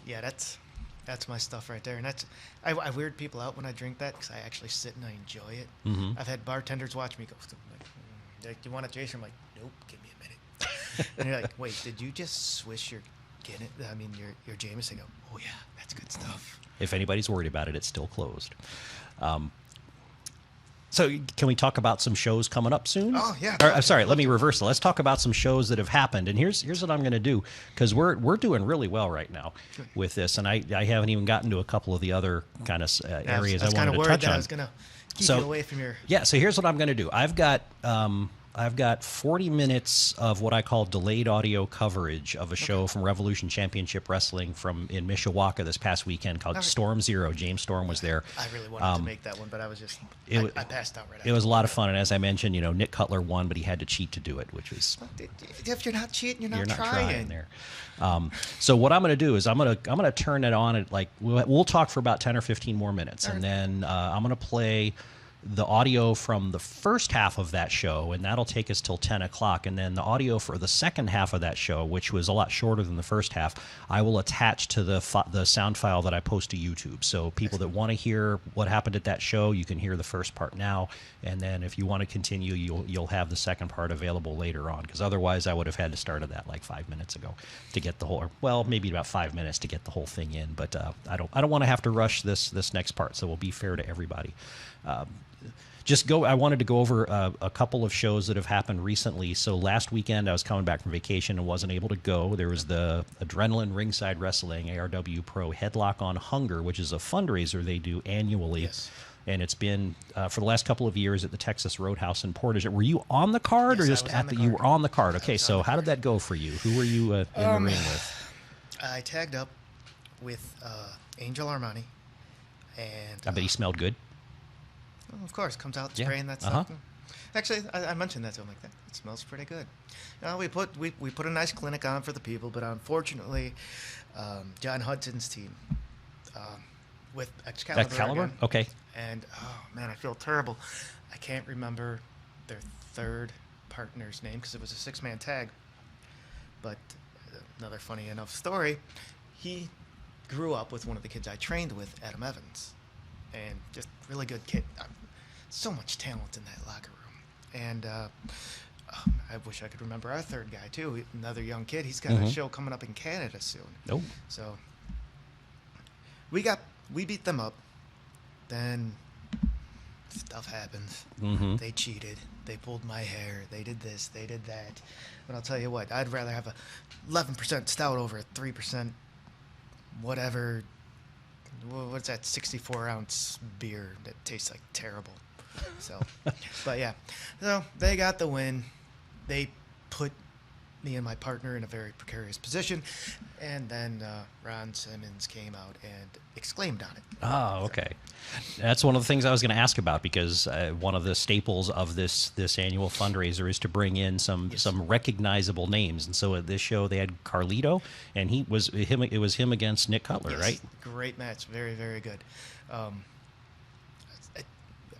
Yeah, that's my stuff right there, and I weird people out when I drink that, because I actually sit and I enjoy it. I've had bartenders watch me go, like, "Do you want it, Jason?" I'm like, "Nope, give me a minute." And you're like, "Wait, did you just swish your Guinness? I mean, your Jameson?" Go, "Oh yeah, that's good stuff." If anybody's worried about it, it's still closed. So can we talk about some shows coming up soon? Oh, yeah. I'm sorry, let me reverse it. Let's talk about some shows that have happened. And here's what I'm going to do, because we're doing really well right now with this. And I haven't even gotten to a couple of the other kind of areas I wanted to touch on. I was going to keep you away from your... Yeah, so here's what I'm going to do. I've got I've got 40 minutes of what I call delayed audio coverage of a show from Revolution Championship Wrestling in Mishawaka this past weekend called Storm Zero. James Storm was there. I really wanted to make that one, but I passed out right after. It was a lot of fun, and as I mentioned, Nick Cutler won, but he had to cheat to do it, which was... If you're not cheating, you're not trying there. So what I'm going to do is I'm going to turn it on at we'll talk for about 10 or 15 more minutes, and then I'm going to play the audio from the first half of that show, and that'll take us till 10 o'clock. And then the audio for the second half of that show, which was a lot shorter than the first half, I will attach to the sound file that I post to YouTube. So people that want to hear what happened at that show, you can hear the first part now. And then if you want to continue, you'll have the second part available later on. Because otherwise, I would have had to start that like 5 minutes ago to get the whole, well, maybe about 5 minutes to get the whole thing in. But I don't want to have to rush this next part. So we'll be fair to everybody. I wanted to go over a couple of shows that have happened recently. So last weekend, I was coming back from vacation and wasn't able to go. There was the Adrenaline Ringside Wrestling, ARW Pro Headlock on Hunger, which is a fundraiser they do annually. Yes. And it's been for the last couple of years at the Texas Roadhouse in Portage. Were you on the card or just at you were on the card? Okay, so how did that go for you? Who were you in the ring with? I tagged up with Angel Armani. And I bet he smelled good. Well, of course, comes out spraying that stuff. Actually, I mentioned that to him like that. It smells pretty good. We put a nice clinic on for the people, but unfortunately, John Hudson's team with Excalibur again, okay. And oh man, I feel terrible. I can't remember their third partner's name because it was a 6-man tag. But another funny enough story, he grew up with one of the kids I trained with, Adam Evans, and just really good kid. So much talent in that locker room. And I wish I could remember our third guy too, another young kid. He's got a show coming up in Canada soon. Oh. So we beat them up. Then stuff happens. They cheated. They pulled my hair. They did this. They did that. But I'll tell you what, I'd rather have a 11% stout over a 3% whatever. What's that 64-ounce beer that tastes like terrible? So, but yeah, so they got the win. They put me and my partner in a very precarious position, and then Ron Simmons came out and exclaimed on it. Oh, okay. That's one of the things I was going to ask about, because one of the staples of this annual fundraiser is to bring in some recognizable names. And so at this show they had Carlito, and it was him against Nick Cutler, right? Great match, very, very good.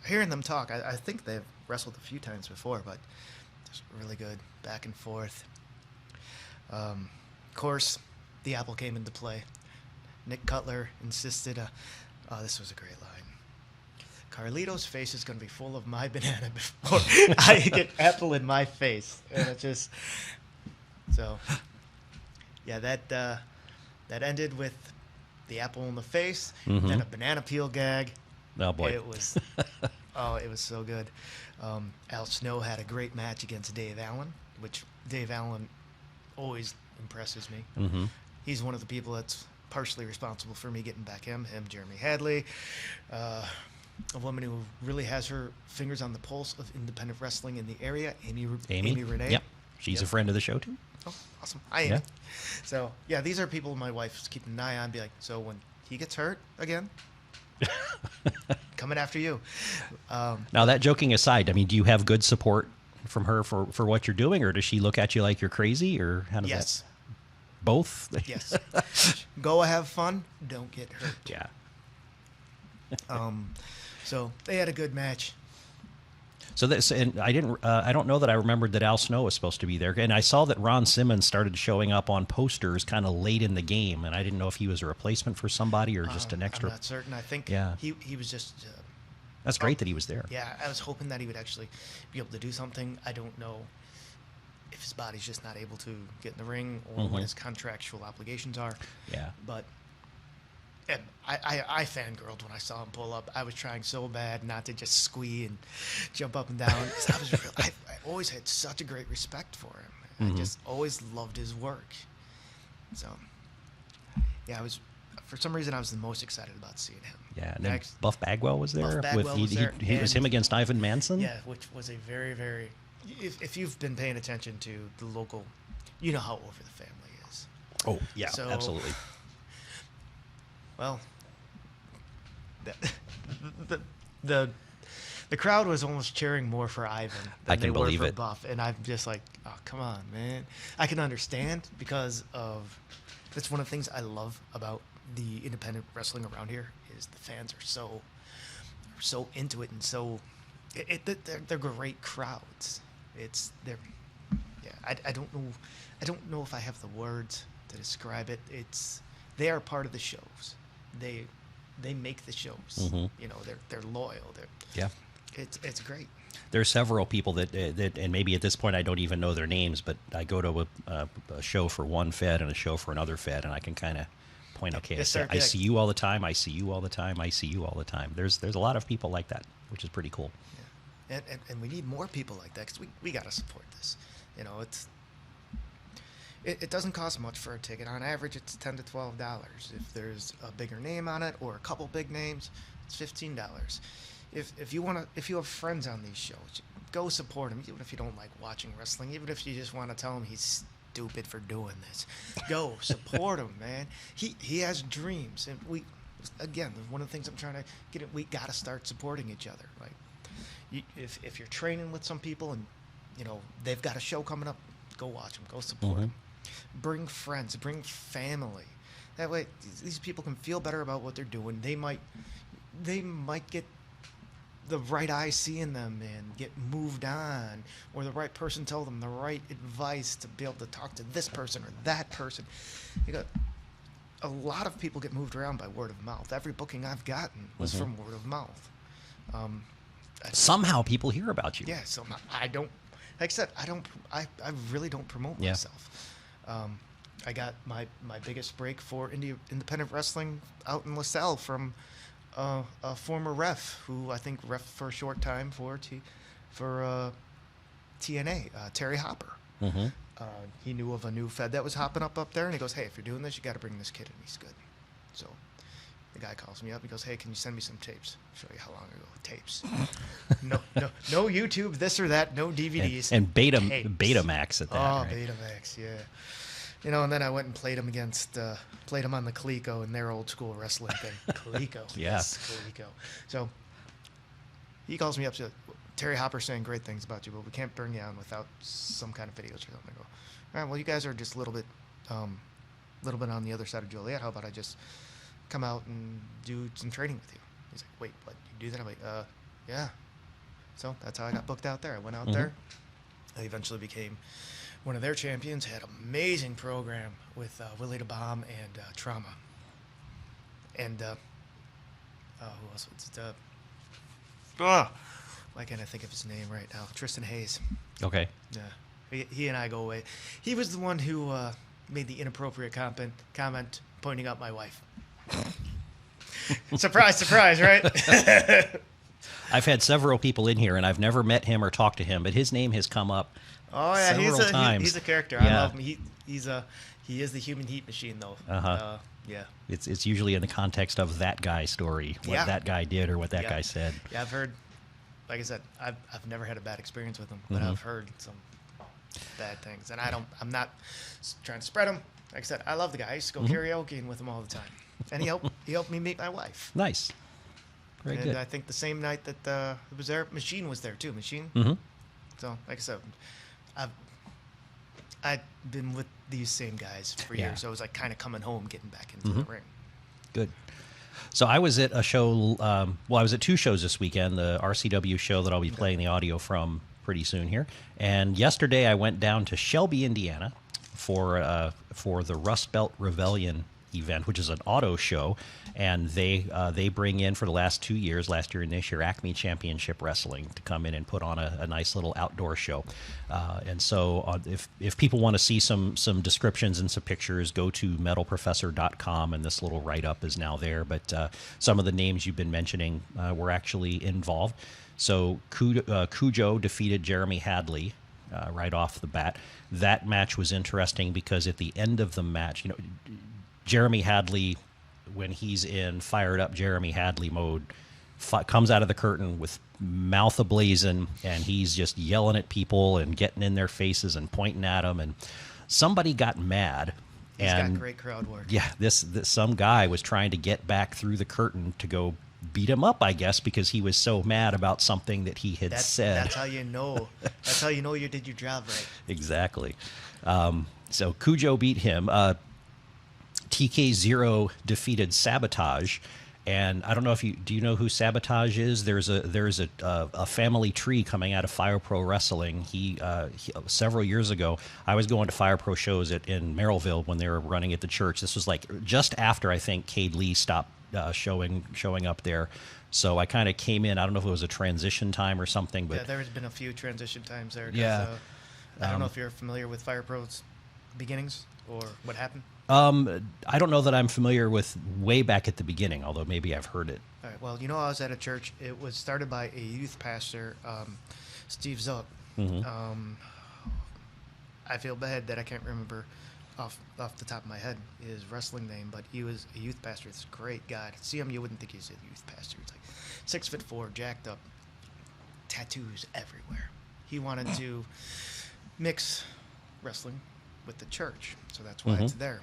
Hearing them talk, I think they've wrestled a few times before, but just really good back and forth. Of course, the apple came into play. Nick Cutler insisted, this was a great line. Carlito's face is going to be full of my banana before I get apple in my face. And it just, so, yeah, that ended with the apple in the face, then a banana peel gag. Oh, boy. It was, it was so good. Al Snow had a great match against Dave Allen, which Dave Allen always impresses me. He's one of the people that's partially responsible for me getting back him, Jeremy Hadley, a woman who really has her fingers on the pulse of independent wrestling in the area, Amy Renee. Yep. She's a friend of the show, too. Oh, awesome. Hi, Amy. Yeah. So, yeah, these are people my wife's keeping an eye on, be like, so when he gets hurt again, coming after you. Now, that joking aside, I mean, do you have good support from her for what you're doing, or does she look at you like you're crazy, or how does that? Both? Yes. Go have fun. Don't get hurt. Yeah. So they had a good match. So this, and I don't know that I remembered that Al Snow was supposed to be there, and I saw that Ron Simmons started showing up on posters kind of late in the game, and I didn't know if he was a replacement for somebody or just an extra. I'm not certain. I think he was just. That's great that he was there. Yeah, I was hoping that he would actually be able to do something. I don't know if his body's just not able to get in the ring or what his contractual obligations are. Yeah. But I fangirled when I saw him pull up. I was trying so bad not to just squee and jump up and down. I always had such a great respect for him. I just always loved his work. So, yeah, for some reason I was the most excited about seeing him. Yeah, and then Buff Bagwell was there. Buff Bagwell was there. It was him against Ivan Manson. Yeah, which was a very, very if you've been paying attention to the local, you know how over the family is. Oh yeah, so, absolutely. Well, the crowd was almost cheering more for Ivan than they were for Buff, and I'm just like, oh come on, man. I can understand because that's one of the things I love about the independent wrestling around here is the fans are so into it and so they're great crowds. I don't know if I have the words to describe it. They are part of the shows. They make the shows. Mm-hmm. You know, they're loyal. It's great. There are several people that, and maybe at this point I don't even know their names, but I go to a show for one fed and a show for another fed, and I can kind of point, okay, I see you all the time, I see you all the time, I see you all the time. There's a lot of people like that, which is pretty cool. Yeah. And we need more people like that because we got to support this. You know, it doesn't cost much for a ticket. On average, it's $10 to $12. If there's a bigger name on it or a couple big names, it's $15. If you have friends on these shows, go support them. Even if you don't like watching wrestling, even if you just want to tell him he's stupid for doing this, go support him, man. He has dreams, and one of the things I'm trying to get at, we got to start supporting each other. Like, if you're training with some people and you know they've got a show coming up, go watch them, go support them. Bring friends, bring family. That way, these people can feel better about what they're doing. They might get the right eye seeing them and get moved on, or the right person tell them the right advice to be able to talk to this person or that person. You got a lot of people get moved around by word of mouth. Every booking I've gotten was from word of mouth. Somehow people hear about you. Yeah, so I don't. Like I said, I really don't promote myself. I got my biggest break for independent wrestling out in LaSalle from a former ref who I think ref for a short time for TNA, Terry Hopper. Mm-hmm. He knew of a new fed that was hopping up there, and he goes, "Hey, if you're doing this, you got to bring this kid in. He's good." So the guy calls me up. He goes, "Hey, can you send me some tapes? I'll show you how long ago tapes. no YouTube, this or that, no DVDs and Betamax at that. Oh, right? Betamax, yeah. You know, and then I went and played him on the Coleco in their old school wrestling thing. Coleco. Yeah. Yes, Coleco. So he calls me up, says, Terry Hopper's saying great things about you, but we can't bring you on without some kind of videos or something. I go, all right, well, you guys are just a little bit on the other side of Joliet. How about I just come out and do some training with you? He's like, wait, what? You do that? I'm like, yeah. So that's how I got booked out there. I went out there. I eventually became one of their champions. Had an amazing program with Willie the Bomb and Trauma. And who else? Why can't I think of his name right now? Tristan Hayes. Okay. Yeah. He and I go away. He was the one who made the inappropriate comment pointing out my wife. Surprise, surprise, right? I've had several people in here, and I've never met him or talked to him, but his name has come up several times. He's a character. Yeah. I love him. He is the human heat machine, though. Yeah. It's usually in the context of that guy's story, what that guy did or what that guy said. Yeah, I've heard. Like I said, I've never had a bad experience with him, but I've heard some bad things, and I'm not trying to spread them. Like I said, I love the guy. I used to go karaoke with him all the time, and he helped me meet my wife. Nice. Very good. I think the same night that it was there, Machine was there too. Machine. Mm-hmm. So, like I said, I've been with these same guys for years, so it was like kind of coming home, getting back into the ring. Good. So I was at a show, I was at two shows this weekend, the RCW show that I'll be playing the audio from pretty soon here. And yesterday I went down to Shelby, Indiana for the Rust Belt Rebellion event, which is an auto show. And they bring in for the last 2 years, last year and this year, Acme Championship Wrestling to come in and put on a nice little outdoor show. And so if people want to see some descriptions and some pictures, go to metalprofessor.com, and this little write-up is now there. But some of the names you've been mentioning were actually involved. So Cujo defeated Jeremy Hadley right off the bat. That match was interesting because at the end of the match, Jeremy Hadley, when he's in fired up Jeremy Hadley mode, comes out of the curtain with mouth ablazing, and he's just yelling at people and getting in their faces and pointing at them. And somebody got mad. He's got great crowd work. Yeah, this some guy was trying to get back through the curtain to go beat him up, I guess, because he was so mad about something that he had said. That's how you know. That's how you know you did your job right. Exactly. So Cujo beat him. TK0 defeated Sabotage. And I don't know if do you know who Sabotage is? There's a family tree coming out of Fire Pro Wrestling. He several years ago, I was going to Fire Pro shows in Merrillville when they were running at the church. This was like just after I think Cade Lee stopped showing up there. So I kind of came in. I don't know if it was a transition time or something, but yeah, there's been a few transition times there. Yeah, I don't know if you're familiar with Fire Pro's beginnings or what happened. I don't know that I'm familiar with way back at the beginning, although maybe I've heard it. All right. Well, I was at a church. It was started by a youth pastor, Steve Zuck. Mm-hmm. I feel bad that I can't remember off the top of my head his wrestling name, but he was a youth pastor. It's a great guy. To see him, you wouldn't think he's a youth pastor. He's like 6'4", jacked up, tattoos everywhere. He wanted to mix wrestling with the church, so that's why it's there.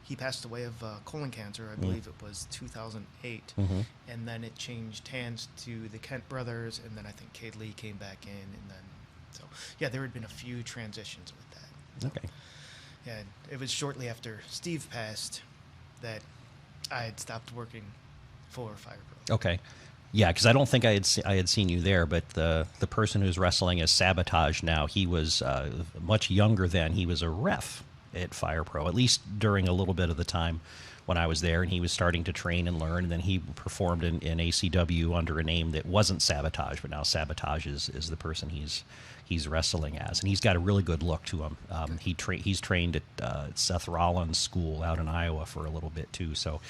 He passed away of colon cancer, I believe it was 2008, and then it changed hands to the Kent brothers, and then I think Cade Lee came back in, and then yeah, there had been a few transitions with that. Okay. Yeah, it was shortly after Steve passed that I had stopped working for Fire Pro. Okay. Yeah, because I don't think I had seen you there, but the person who's wrestling as Sabotage now, he was much younger then. He was a ref at Fire Pro, at least during a little bit of the time when I was there, and he was starting to train and learn, and then he performed in ACW under a name that wasn't Sabotage, but now Sabotage is the person he's wrestling as, and he's got a really good look to him. He's trained at Seth Rollins' school out in Iowa for a little bit too, so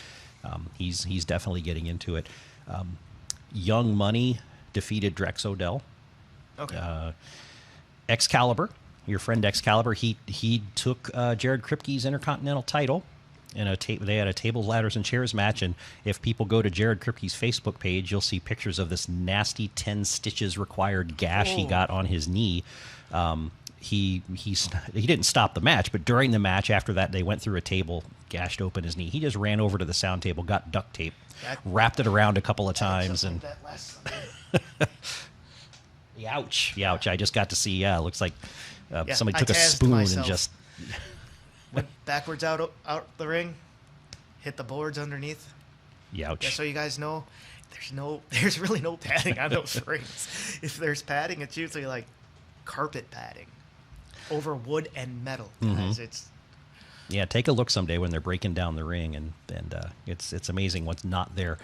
he's definitely getting into it. Young Money defeated Drex Odell. Okay. Excalibur, your friend Excalibur, he took Jared Kripke's Intercontinental title in they had a tables, ladders, and chairs match, and if people go to Jared Kripke's Facebook page, you'll see pictures of this nasty 10 stitches required gash he got on his knee. He didn't stop the match, but during the match, after that, they went through a table, gashed open his knee. He just ran over to the sound table, got duct tape, wrapped it around a couple of times, and ouch. I just got to see. It looks like somebody took a spoon and just went backwards out the ring, hit the boards underneath. Ouch. Yeah, so you guys know, there's really no padding on those rings. If there's padding, it's usually like carpet padding over wood and metal. It's take a look someday when they're breaking down the ring, and it's amazing what's not there.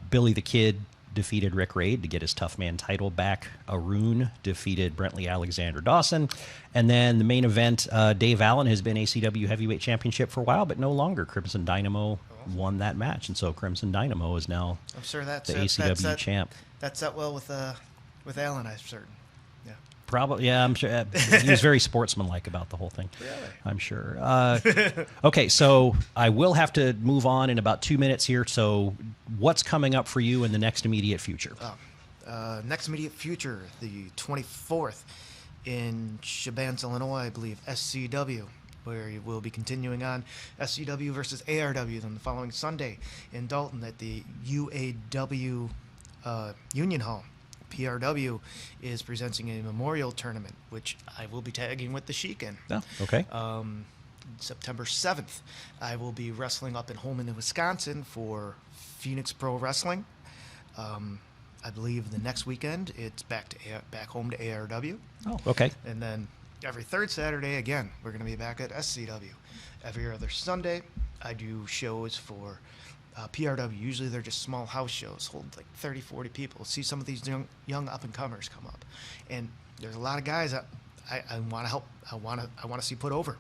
Billy the Kid defeated Rick Raid to get his Tough Man title back. Arun defeated Brentley Alexander Dawson. And then the main event, Dave Allen has been ACW Heavyweight Championship for a while, but no longer. Crimson Dynamo won that match, and so Crimson Dynamo is now the ACW champ. That set well with Allen, I'm certain. Yeah. Probably, yeah, I'm sure. He was very sportsmanlike about the whole thing. Really? I'm sure. Okay, so I will have to move on in about 2 minutes here. So what's coming up for you in the next immediate future? Next immediate future, the 24th in Shabans, Illinois, I believe, SCW, where you will be continuing on SCW versus ARW. Then the following Sunday in Dalton at the UAW Union Hall. PRW is presenting a memorial tournament, which I will be tagging with the Sheik in. Oh, okay. September 7th, I will be wrestling up in Holman, Wisconsin for Phoenix Pro Wrestling. I believe the next weekend it's back home to ARW. Oh, okay. And then every third Saturday, again, we're going to be back at SCW. Every other Sunday, I do shows for PRW. Usually they're just small house shows, hold like 30, 40 people. See some of these young up-and-comers come up. And there's a lot of guys that I want to help. I want to see put over.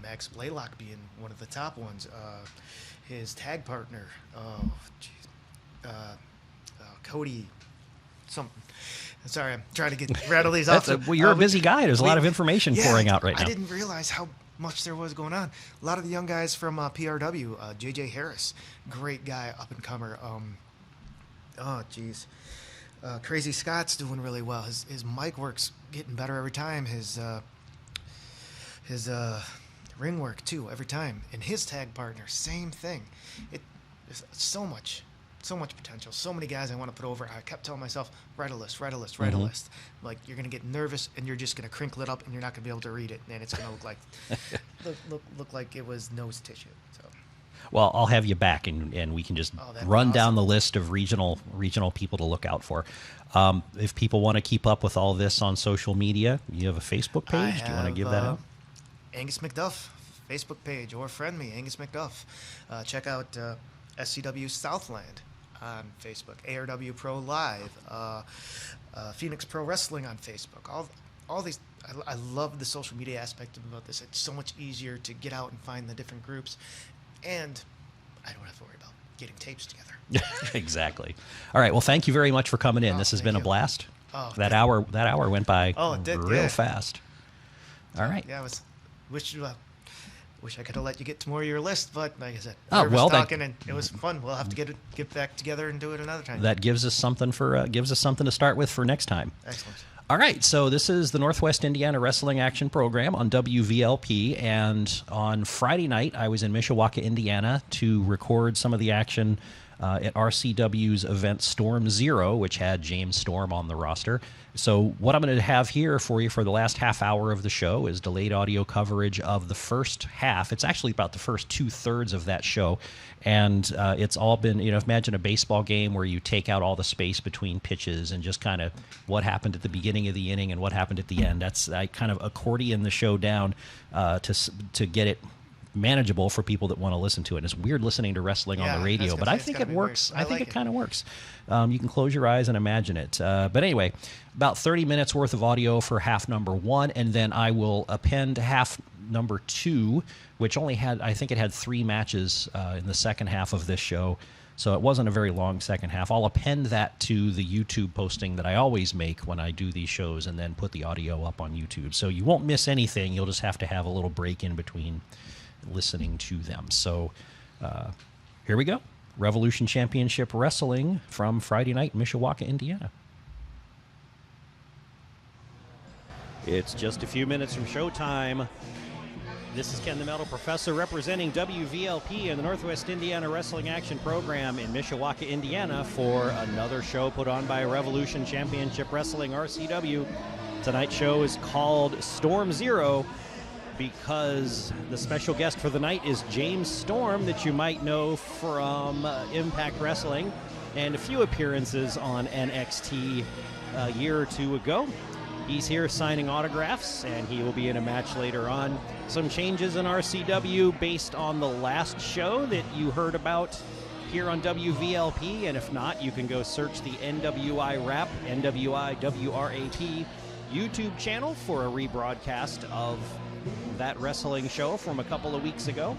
Max Blaylock being one of the top ones. His tag partner, Cody something. Sorry, I'm trying to rattle these off. Well, you're a busy guy. There's a lot of information pouring out right now. I didn't realize how much there was going on. A lot of the young guys from PRW, JJ Harris, great guy, up and comer. Oh, geez. Crazy Scott's doing really well. His mic work's getting better every time. His ring work too every time. And his tag partner, same thing. There's so much potential. So many guys I want to put over. I kept telling myself, write a list. Like, you're gonna get nervous and you're just gonna crinkle it up and you're not gonna be able to read it, and it's gonna look like look like it was nose tissue. So. Well, I'll have you back, and we can just run down the list of regional people to look out for. If people want to keep up with all this on social media, you have a Facebook page. Do you want to give that out? Angus McDuff Facebook page, or friend me, Angus McDuff. Check out SCW Southland on Facebook, ARW Pro Live, Phoenix Pro Wrestling on Facebook. All these. I love the social media aspect about this. It's so much easier to get out and find the different groups. And I don't have to worry about getting tapes together. Exactly. All right. Well, thank you very much for coming in. This has been a blast. That hour went by real fast. All right. Yeah, wish I could have let you get to more of your list, but like I said, and it was fun. We'll have to get back together and do it another time. That gives us something to start with for next time. Excellent. All right, so this is the Northwest Indiana Wrestling Action Program on WVLP, and on Friday night I was in Mishawaka, Indiana to record some of the action at RCW's event Storm Zero, which had James Storm on the roster. So what I'm going to have here for you for the last half hour of the show is delayed audio coverage of the first half. It's actually about the first 2/3 of that show. And it's all been, imagine a baseball game where you take out all the space between pitches and just kind of what happened at the beginning of the inning and what happened at the end. I kind of accordion the show down to get it manageable for people that want to listen to it. And it's weird listening to wrestling on the radio, but I think it works. I think it kind of works. You can close your eyes and imagine it. But anyway, about 30 minutes worth of audio for half number one, and then I will append half number two, which only had, I think it had 3 matches in the second half of this show. So it wasn't a very long second half. I'll append that to the YouTube posting that I always make when I do these shows, and then put the audio up on YouTube. So you won't miss anything. You'll just have to have a little break in between listening to them. So here we go. Revolution Championship Wrestling from Friday night in Mishawaka, Indiana. It's just a few minutes from showtime. This is Ken the Metal Professor representing WVLP and the Northwest Indiana Wrestling Action Program in Mishawaka, Indiana for another show put on by Revolution Championship Wrestling, RCW. Tonight's show is called Storm Zero because the special guest for the night is James Storm, that you might know from Impact Wrestling and a few appearances on NXT a year or two ago. He's here signing autographs, and he will be in a match later on. Some changes in RCW based on the last show that you heard about here on WVLP, and if not, you can go search the NWIWRAP, NWIWRAP YouTube channel for a rebroadcast of that wrestling show from a couple of weeks ago.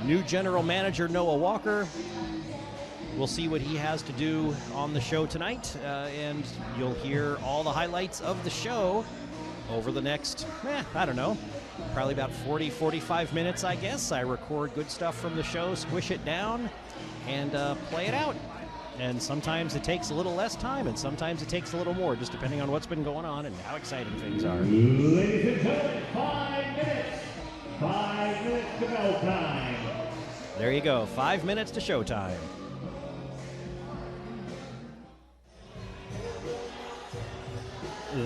New general manager Noah Walker. We'll see what he has to do on the show tonight, and you'll hear all the highlights of the show over the next, I don't know, probably about 40, 45 minutes, I guess. I record good stuff from the show, squish it down, and play it out. And sometimes it takes a little less time, and sometimes it takes a little more, just depending on what's been going on and how exciting things are. Ladies and gentlemen, 5 minutes. 5 minutes to bell time. There you go, 5 minutes to showtime.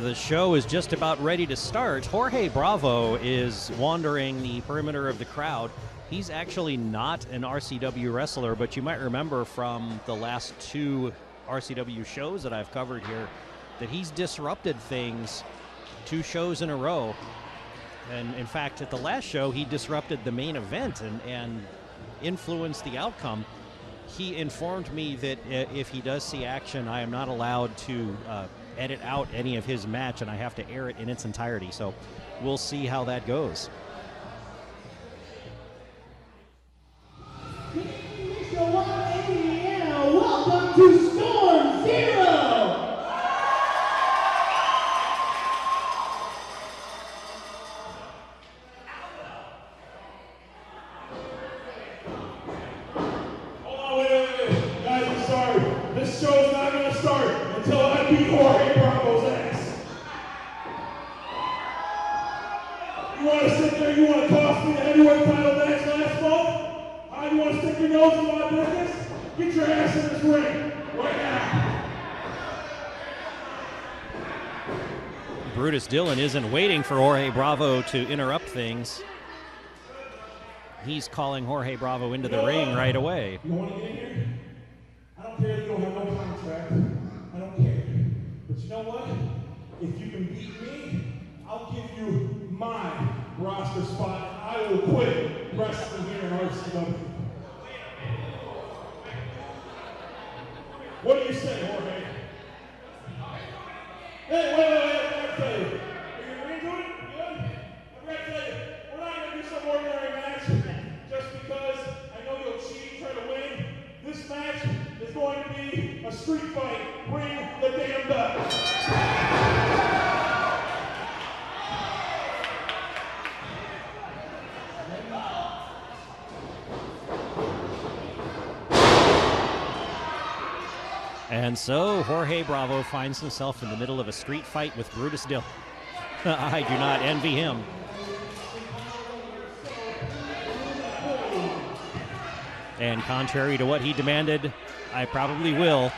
The show is just about ready to start. Jorge Bravo is wandering the perimeter of the crowd. He's actually not an RCW wrestler, but you might remember from the last 2 RCW shows that I've covered here that he's disrupted things 2 shows in a row. And in fact, at the last show, he disrupted the main event and influenced the outcome. He informed me that if he does see action, I am not allowed to edit out any of his match, and I have to air it in its entirety. So we'll see how that goes. Mishawaka, Indiana, welcome to Storm Zero! Hold on, wait. Guys, I'm sorry. knows a lot of business, get your ass in this ring right now. Brutus Dillon isn't waiting for Jorge Bravo to interrupt things. He's calling Jorge Bravo into the ring right away. You want to get in here? I don't care if you don't have no contract. I don't care. But you know what? If you can beat me, I'll give you my roster spot. I will quit wrestling here in RCW. What do you say, Jorge? Hey, wait, I gotta tell you. Are you into it? Good? I gotta tell you, we're not gonna do some ordinary match just because I know you'll cheat and try to win. This match is going to be a street fight. Bring the damn bell. And so Jorge Bravo finds himself in the middle of a street fight with Brutus Dillon. I do not envy him. And contrary to what he demanded, I probably will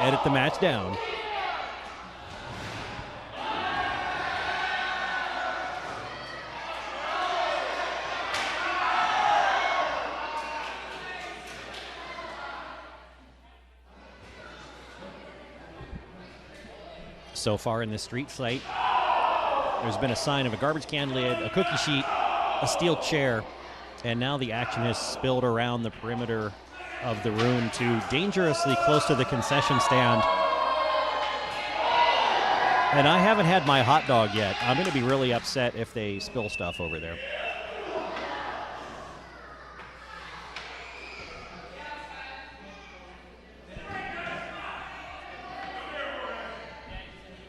edit the match down. So far in this street fight, there's been a sign of a garbage can lid, a cookie sheet, a steel chair, and now the action has spilled around the perimeter of the room to dangerously close to the concession stand. And I haven't had my hot dog yet. I'm going to be really upset if they spill stuff over there.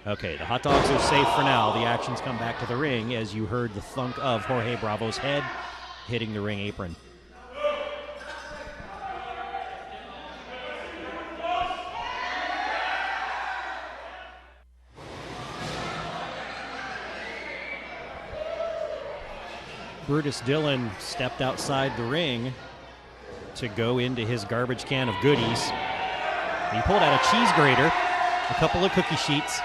Okay, the hot dogs are safe for now. The action's come back to the ring as you heard the thunk of Jorge Bravo's head hitting the ring apron. Brutus Dillon stepped outside the ring to go into his garbage can of goodies. He pulled out a cheese grater, a couple of cookie sheets,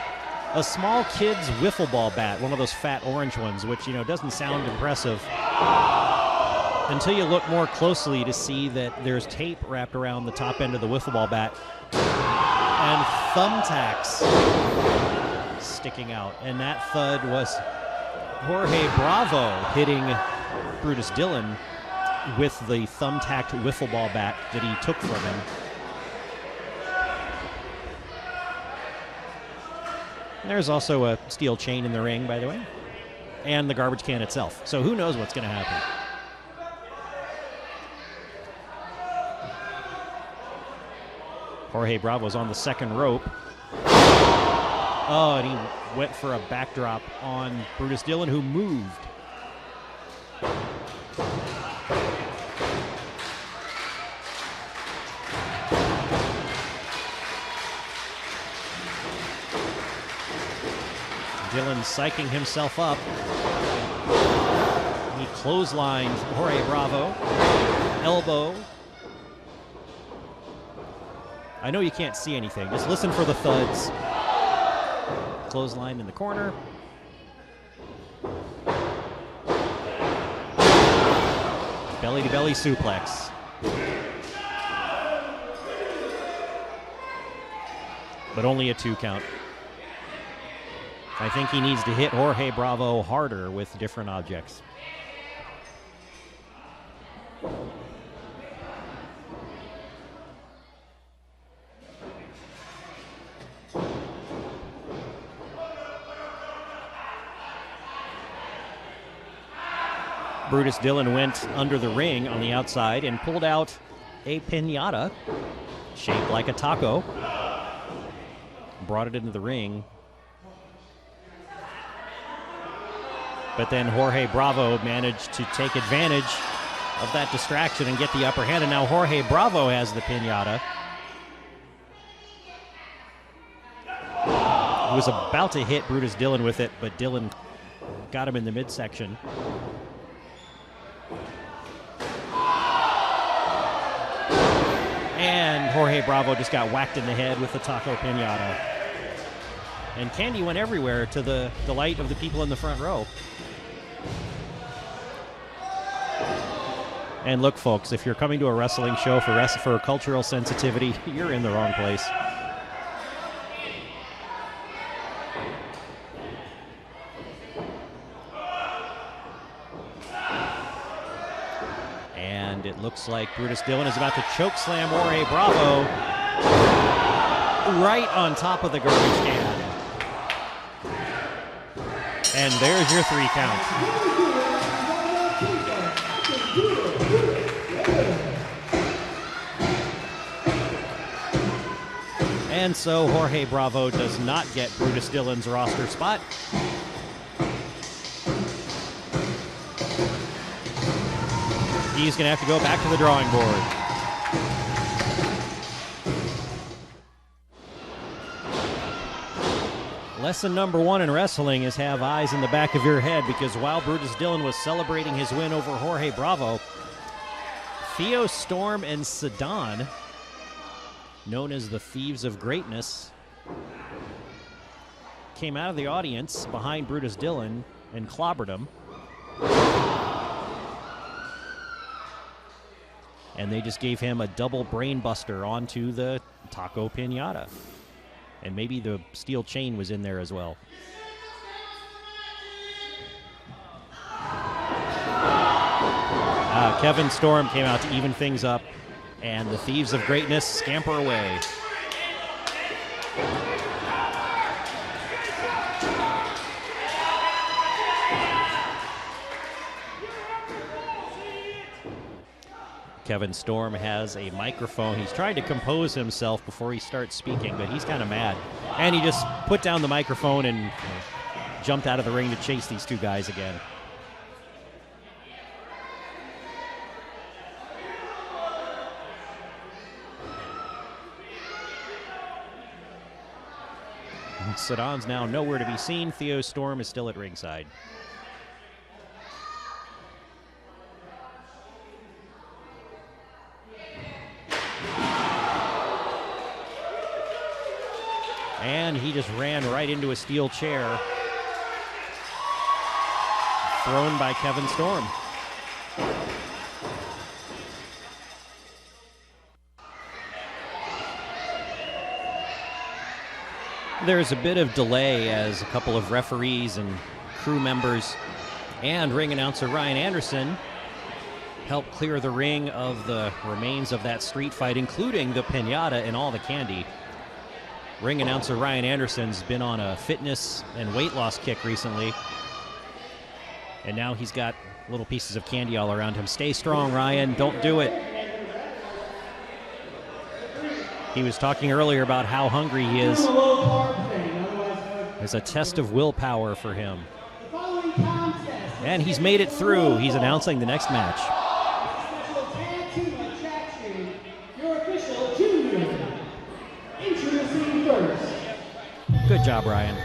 a small kid's wiffle ball bat, one of those fat orange ones, which, you know, doesn't sound impressive until you look more closely to see that there's tape wrapped around the top end of the wiffle ball bat and thumbtacks sticking out. And that thud was Jorge Bravo hitting Brutus Dillon with the thumbtacked wiffle ball bat that he took from him. There's also a steel chain in the ring, by the way, and the garbage can itself. So who knows what's going to happen. Jorge Bravo's on the second rope. Oh, and he went for a backdrop on Brutus Dillon, who moved. Dillon psyching himself up. He clotheslined Jorge Bravo. Elbow. I know you can't see anything. Just listen for the thuds. Clothesline in the corner. Belly-to-belly suplex. But only a 2 count. I think he needs to hit Jorge Bravo harder with different objects. Brutus Dillon went under the ring on the outside and pulled out a piñata shaped like a taco. Brought it into the ring. But then Jorge Bravo managed to take advantage of that distraction and get the upper hand. And now Jorge Bravo has the piñata. He was about to hit Brutus Dillon with it, but Dillon got him in the midsection. And Jorge Bravo just got whacked in the head with the taco piñata. And candy went everywhere to the delight of the people in the front row. And look, folks, if you're coming to a wrestling show for cultural sensitivity, you're in the wrong place. And it looks like Brutus Dillon is about to choke slam Jorge Bravo right on top of the garbage can. And there's your 3 count. And so Jorge Bravo does not get Brutus Dillon's roster spot. He's going to have to go back to the drawing board. Lesson number 1 in wrestling is have eyes in the back of your head, because while Brutus Dillon was celebrating his win over Jorge Bravo, Theo Storm and Sedan, known as the Thieves of Greatness, came out of the audience behind Brutus Dillon and clobbered him. And they just gave him a double brain buster onto the taco piñata. And maybe the steel chain was in there as well. Kevin Storm came out to even things up, and the Thieves of Greatness scamper away. Kevin Storm has a microphone. He's trying to compose himself before he starts speaking, but he's kind of mad. And he just put down the microphone and jumped out of the ring to chase these 2 guys again. Sedan's now nowhere to be seen. Theo Storm is still at ringside. And he just ran right into a steel chair thrown by Kevin Storm. There's a bit of delay as a couple of referees and crew members and ring announcer Ryan Anderson help clear the ring of the remains of that street fight, including the piñata and all the candy. Ring announcer Ryan Anderson's been on a fitness and weight loss kick recently, and now he's got little pieces of candy all around him. Stay strong, Ryan. Don't do it. He was talking earlier about how hungry he is. It's a test of willpower for him. And he's made it through. He's announcing the next match. Good job, Ryan.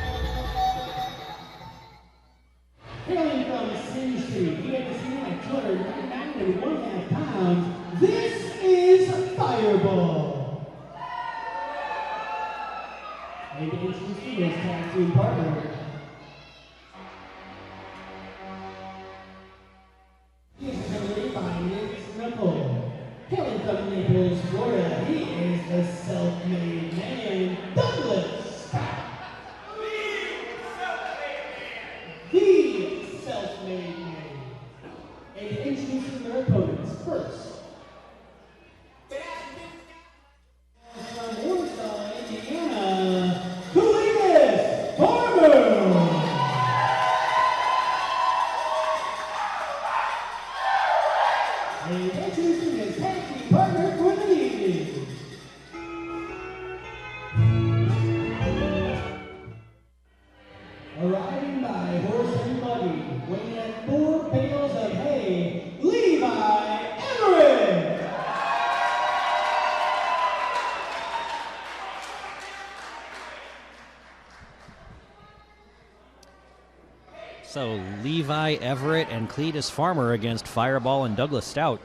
Hailing from Sin Street, he had to see like 291.5 pounds. This is Fireball. And to introduce his tag team partner. He is accompanied by Nick Snuffle. Hailing from Naples, Florida, he is the self-made man, Douglas. The self-made man. And introducing their opponents first. From Warsaw, Indiana, Cletus Farmer. And introducing his tag team partner for the evening. Arriving by horse and buggy, weighing at 4 bales of hay, Levi Everett! So Levi Everett and Cletus Farmer against Fireball and Douglas Stout.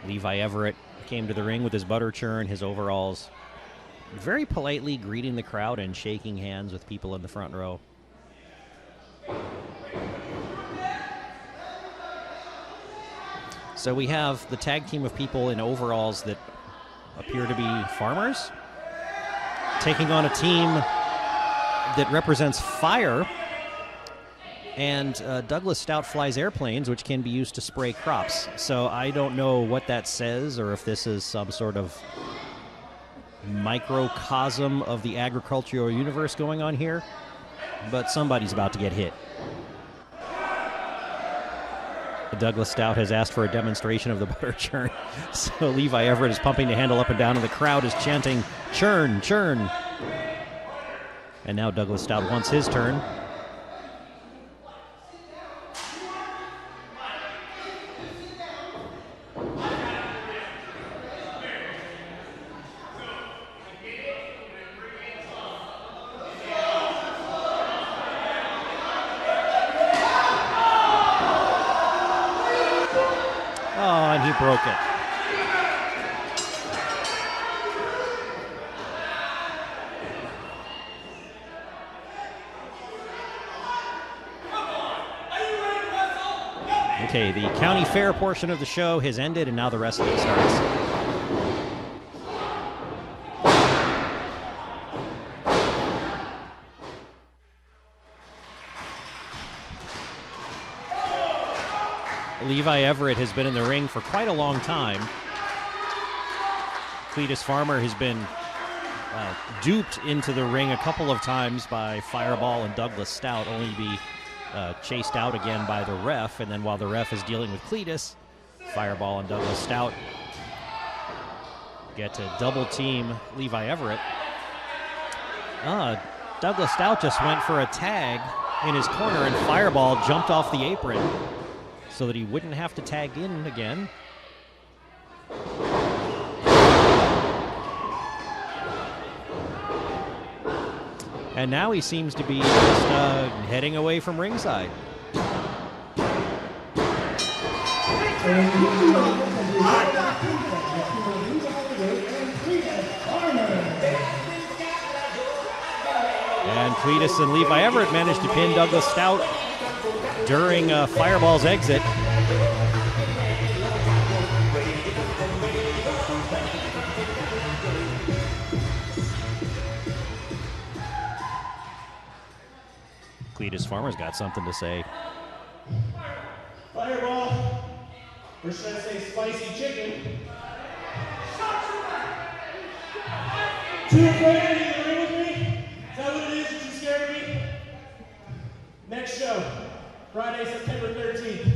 Levi Everett came to the ring with his butter churn, his overalls, very politely greeting the crowd and shaking hands with people in the front row. So we have the tag team of people in overalls that appear to be farmers taking on a team that represents fire, and Douglas Stout flies airplanes, which can be used to spray crops. So I don't know what that says, or if this is some sort of microcosm of the agricultural universe going on here, but somebody's about to get hit. Douglas Stout has asked for a demonstration of the butter churn, so Levi Everett is pumping the handle up and down, and the crowd is chanting, "Churn, churn." And now Douglas Stout wants his turn. Broke it. Okay, the county fair portion of the show has ended, and now the wrestling starts. Levi Everett has been in the ring for quite a long time. Cletus Farmer has been duped into the ring a couple of times by Fireball and Douglas Stout, only to be chased out again by the ref. And then while the ref is dealing with Cletus, Fireball and Douglas Stout get to double team Levi Everett. Douglas Stout just went for a tag in his corner, and Fireball jumped off the apron so that he wouldn't have to tag in again. And now he seems to be just heading away from ringside. And Cletus and Levi Everett managed to pin Douglas Stout during Fireball's exit. Cletus Farmer's got something to say. Fireball, or should I say spicy chicken? Too afraid to be in the ring with me? Is that what it is? Are you scared of me? Next show, Friday, September 13th.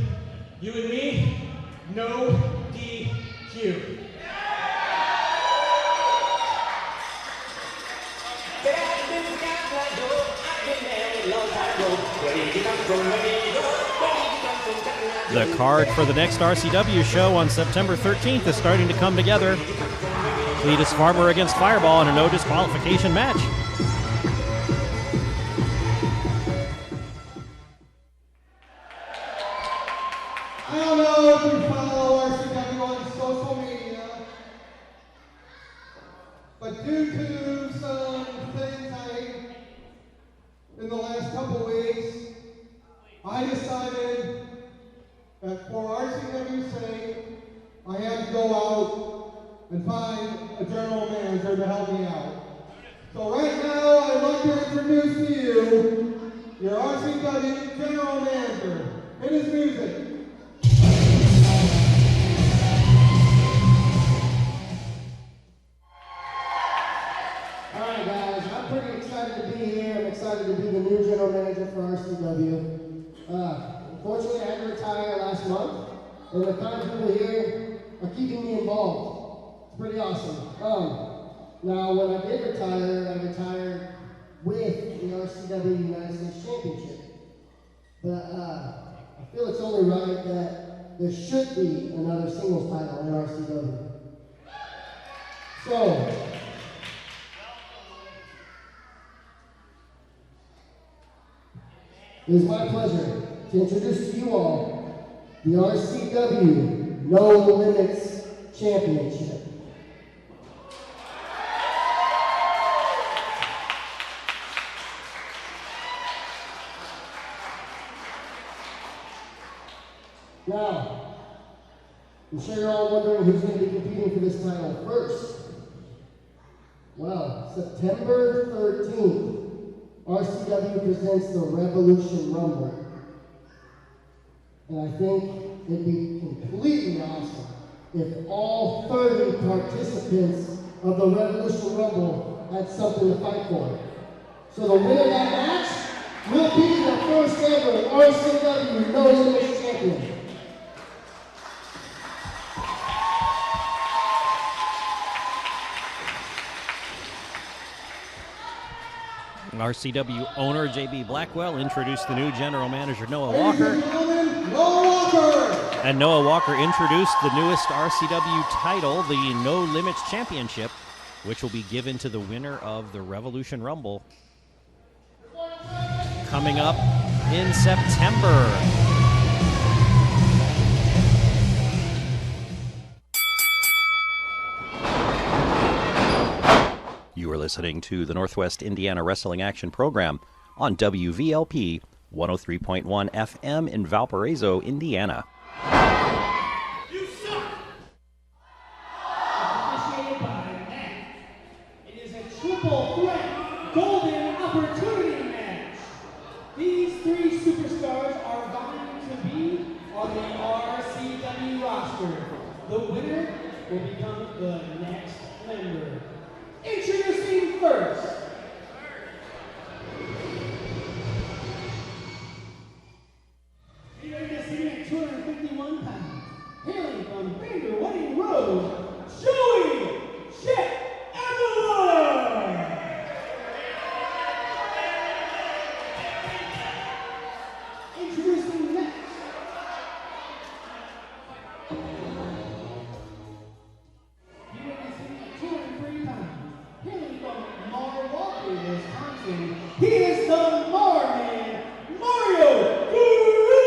You and me, no DQ. The card for the next RCW show on September 13th is starting to come together. Cletus Farmer against Fireball in a no disqualification match. I don't know if you follow RCW on social media, but due to some things in the last couple weeks, I decided that for RCW's sake, I had to go out and find a general manager to help me out. So right now, I'd like to introduce to you your RCW general manager. Hit his music. Alright guys, I'm pretty excited to be here. I'm excited to be the new general manager for RCW. Unfortunately, I had to retire last month, and the kind of people here are keeping me involved. It's pretty awesome. Now, when I did retire, I retired with the RCW United States Championship. But I feel it's only right that there should be another singles title in RCW. So, it is my pleasure to introduce to you all the RCW No Limits Championship. Now, I'm sure you're all wondering who's going to be competing for this title first. Well, September 13th, RCW presents the Revolution Rumble. And I think it'd be completely awesome if all 30 participants of the Revolution Rumble had something to fight for. So the winner of that match will be the first ever RCW No Limits champion. RCW owner J.B. Blackwell introduced the new general manager Noah Walker. And Noah Walker introduced the newest RCW title, the No Limits Championship, which will be given to the winner of the Revolution Rumble coming up in September. You are listening to the Northwest Indiana Wrestling Action Program on WVLP 103.1 FM in Valparaiso, Indiana. You suck! Initiated by Matt. It is a triple threat golden opportunity match. These three superstars are vying to be on the RCW roster. The winner will become the next member. Introducing first, he weighed at 251 pounds, hailing from Vander Wedding Road, Joey Chet Evelyn. Introducing next, he weighed at 203 pounds. Hailing from Milwaukee, Wisconsin, he is the Marman, Mario Guru!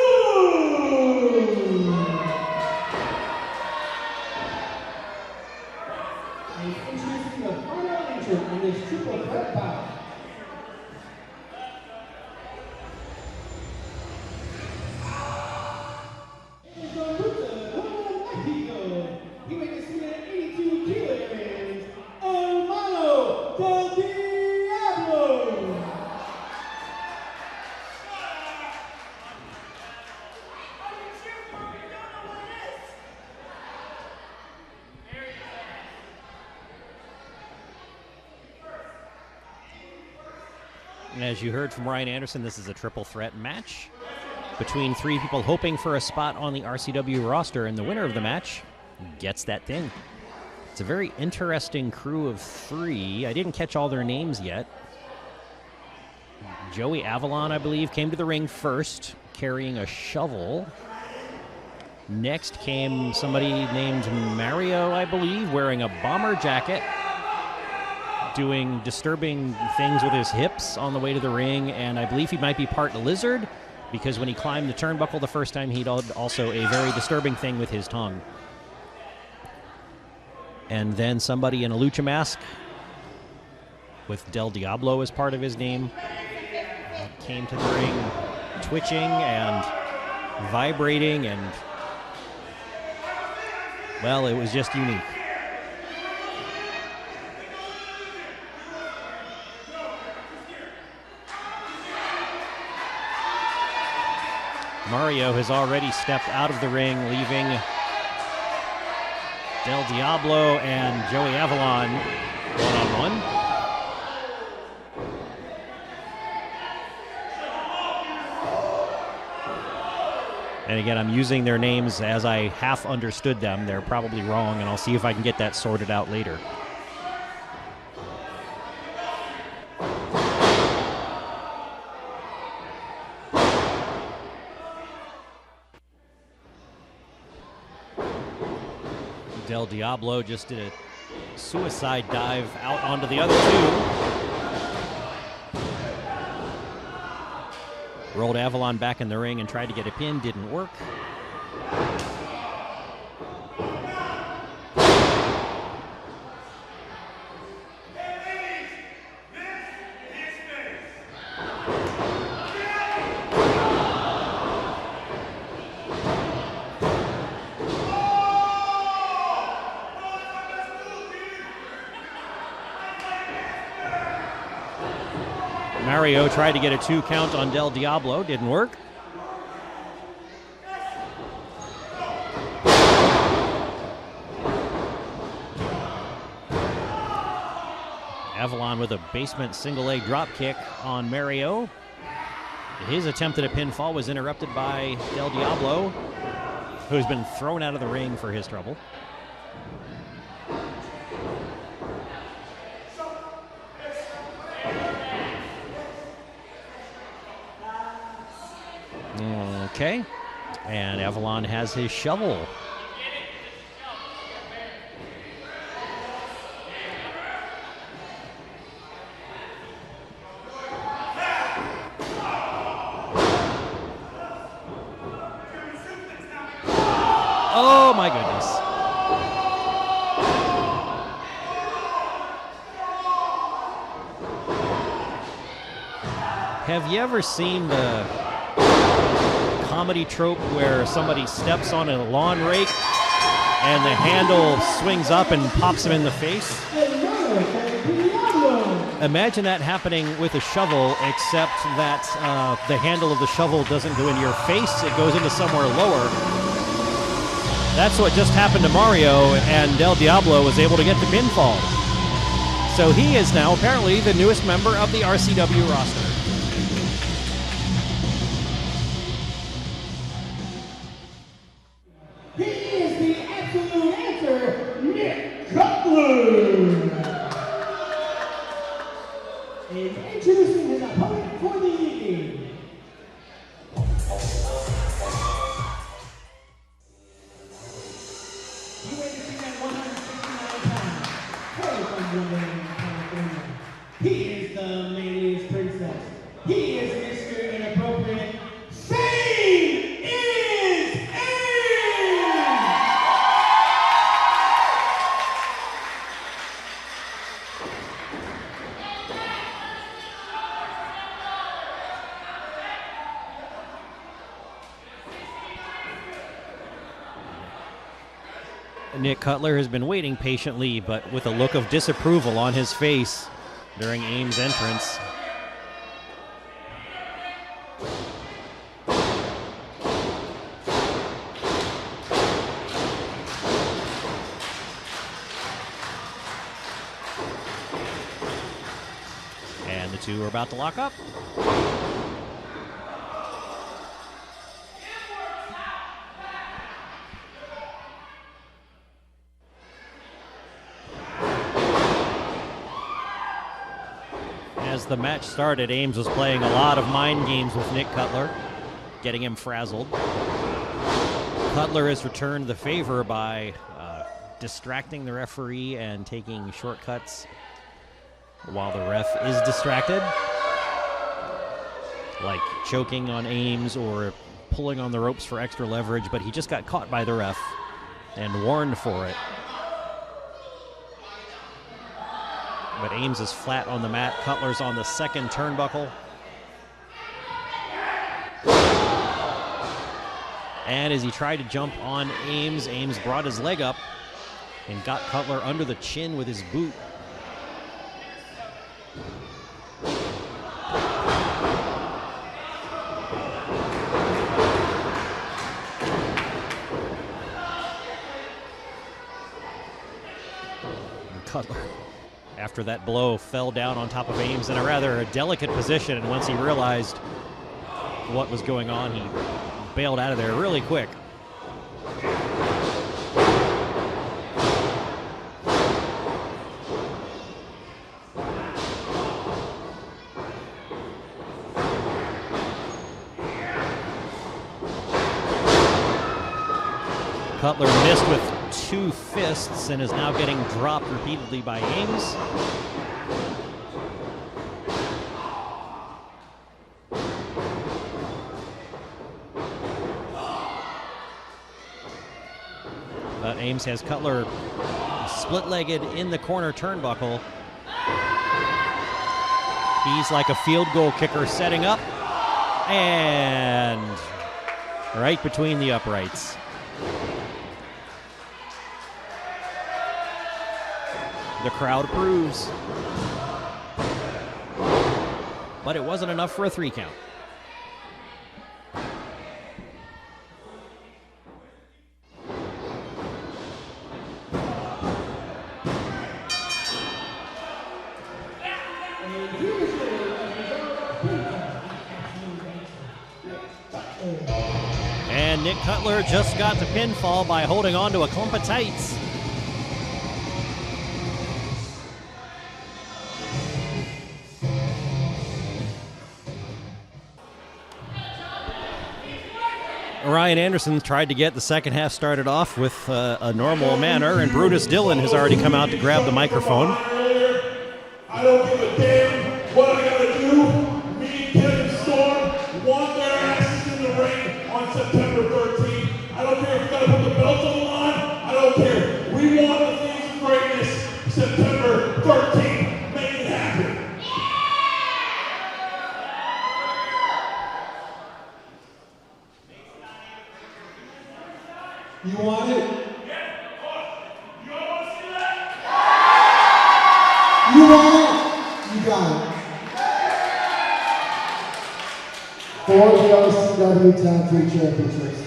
And introducing the final entrant in this triple threat bout. It is from Mexico. He weighs 82 kilograms. Hermano del Diablo! And as you heard from Ryan Anderson, this is a triple threat match between three people hoping for a spot on the RCW roster, and the winner of the match gets that thing. It's a very interesting crew of three. I didn't catch all their names yet. Joey Avalon, I believe, came to the ring first, carrying a shovel. Next came somebody named Mario, I believe, wearing a bomber jacket, doing disturbing things with his hips on the way to the ring, and I believe he might be part lizard, because when he climbed the turnbuckle the first time, he did also a very disturbing thing with his tongue. And then somebody in a lucha mask with Del Diablo as part of his name came to the ring twitching and vibrating, and, well, it was just unique. Mario has already stepped out of the ring, leaving Del Diablo and Joey Avalon one-on-one. And again, I'm using their names as I half understood them. They're probably wrong, and I'll see if I can get that sorted out later. Del Diablo just did a suicide dive out onto the other two. Rolled Avalon back in the ring and tried to get a pin, didn't work. Mario tried to get a 2 count on Del Diablo, didn't work. Avalon with a basement single leg drop kick on Mario. His attempt at a pinfall was interrupted by Del Diablo, who's been thrown out of the ring for his trouble. Okay, and Avalon has his shovel. Oh my goodness. Have you ever seen the comedy trope where somebody steps on a lawn rake and the handle swings up and pops him in the face? Imagine that happening with a shovel, except that the handle of the shovel doesn't go in your face, it goes into somewhere lower. That's what just happened to Mario, and Del Diablo was able to get the pinfall. So he is now apparently the newest member of the RCW roster. He is the absolute answer, Nick Cutler. And introducing his opponent for the evening. You weigh this at 169 pounds. He is the manliest princess. He is Mr. Inappropriate. Fame is Nick Cutler has been waiting patiently, but with a look of disapproval on his face during Ames' entrance. And the two are about to lock up. As the match started, Ames was playing a lot of mind games with Nick Cutler, getting him frazzled. Cutler has returned the favor by distracting the referee and taking shortcuts while the ref is distracted, like choking on Ames or pulling on the ropes for extra leverage, but he just got caught by the ref and warned for it. But Ames is flat on the mat. Cutler's on the second turnbuckle. And as he tried to jump on Ames, Ames brought his leg up and got Cutler under the chin with his boot. And Cutler, after that blow, fell down on top of Ames in a rather delicate position, and once he realized what was going on, he bailed out of there really quick. Cutler missed with 2 fists and is now getting dropped repeatedly by Ames. But Ames has Cutler split-legged in the corner turnbuckle. He's like a field goal kicker setting up, and right between the uprights. The crowd approves. but it wasn't enough for a 3 count. And Nick Cutler just got the pinfall by holding on to a clump of tights. Ryan Anderson tried to get the second half started off with a normal manner, and Brutus Dillon has already come out to grab the microphone. I don't give a damn what I gotta do. Me and Kevin Storm want their asses in the ring on September 13th. I don't care if we gotta put the belts on the line. I don't care. We want the things of greatness. September 13th. Make it happen. You want it? Yeah, of course. You all want to see that? You want it? You got it. For the RCW Tag 3 Championships.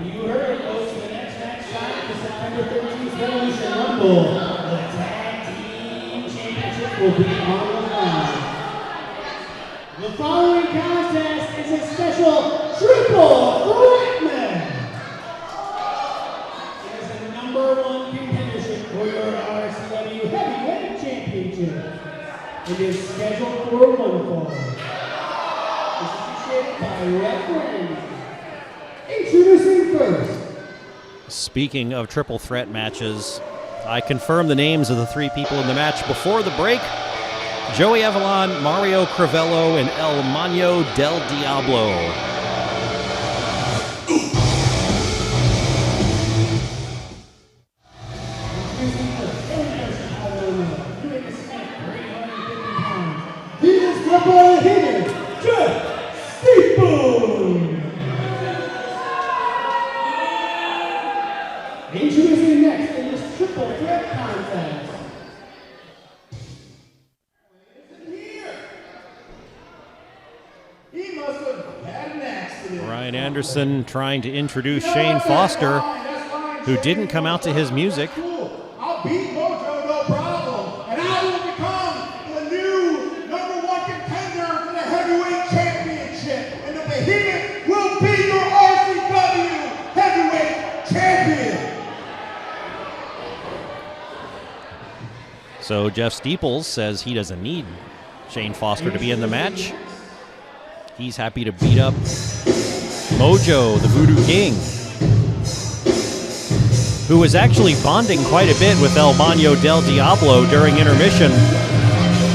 You heard it, folks. The next match shot is September 13th Revolution Rumble. The Tag Team Championship will be on the line. The following contest is a special triple threat match. It is the #1 contendership for your RCW Heavyweight Championship. It is scheduled for one fall. This is initiated by referee. Introducing first. Speaking of triple threat matches, I confirmed the names of the 3 people in the match before the break. Joey Avalon, Mario Crivello, and El Mano del Diablo. He is the ball hitter, Jeff Steeple. Introducing next in this triple threat contest. He must have had an accident. Ryan Anderson trying to introduce Shane Foster, who didn't come out to his music. I'll beat Mojo, no problem. And I will become the new #1 contender for the heavyweight championship. And the Behemoth will be your RCW heavyweight champion. So Jeff Steeples says he doesn't need Shane Foster to be in the match. He's happy to beat up Mojo, the Voodoo King, who was actually bonding quite a bit with El Mano del Diablo during intermission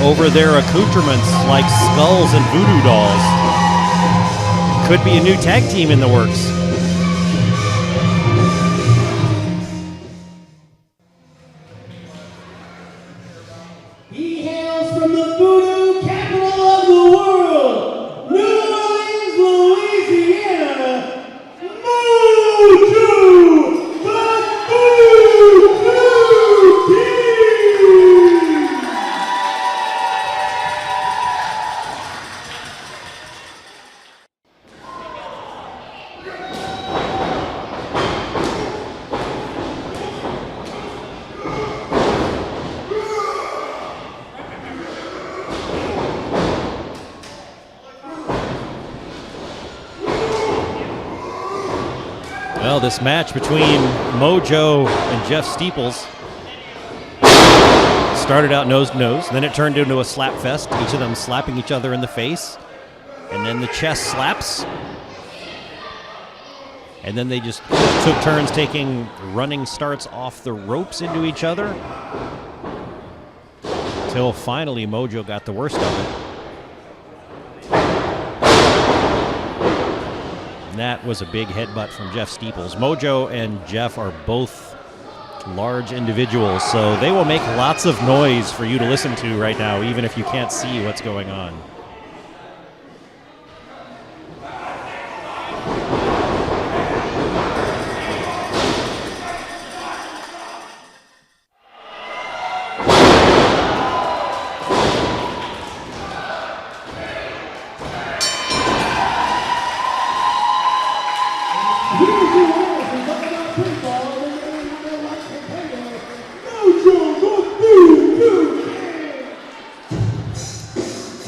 over their accoutrements like skulls and voodoo dolls. Could be a new tag team in the works. He hails from the voodoo capital of the world, New Orleans, Louisiana, Mojo, the Voodoo King! Well, this match between Mojo and Jeff Steeples started out nose to nose, then it turned into a slap fest, each of them slapping each other in the face, and then the chest slaps, and then they just took turns taking running starts off the ropes into each other, till finally Mojo got the worst of it. That was a big headbutt from Jeff Steeples. Mojo and Jeff are both large individuals, so they will make lots of noise for you to listen to right now, even if you can't see what's going on.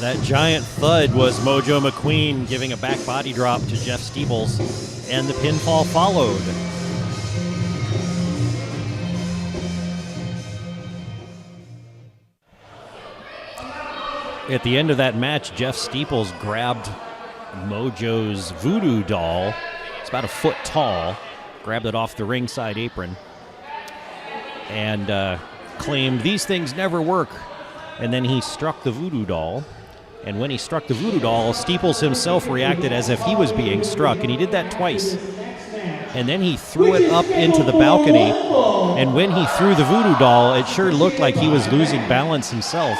That giant thud was Mojo McQueen giving a back body drop to Jeff Steeples, and the pinfall followed. At the end of that match, Jeff Steeples grabbed Mojo's voodoo doll. It's about a foot tall. Grabbed it off the ringside apron and claimed these things never work. And then he struck the voodoo doll. And when he struck the voodoo doll, Steeples himself reacted as if he was being struck, and he did that twice. And then he threw it up into the balcony, and when he threw the voodoo doll, it sure looked like he was losing balance himself,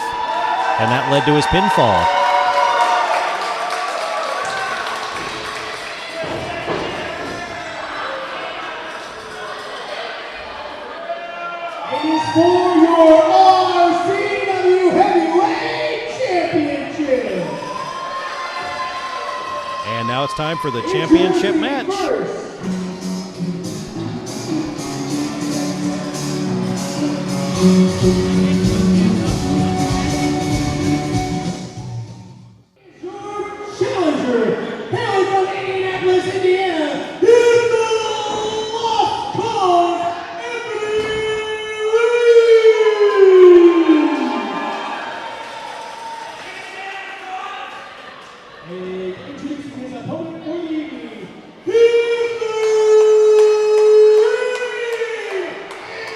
and that led to his pinfall. It is for your RCW Heavyweight Championship. And now it's time for the championship match. Your challenger, hailing from Indianapolis, Indiana, is the Lost Cause Anthony Lee. Introducing his opponent for the evening, he is the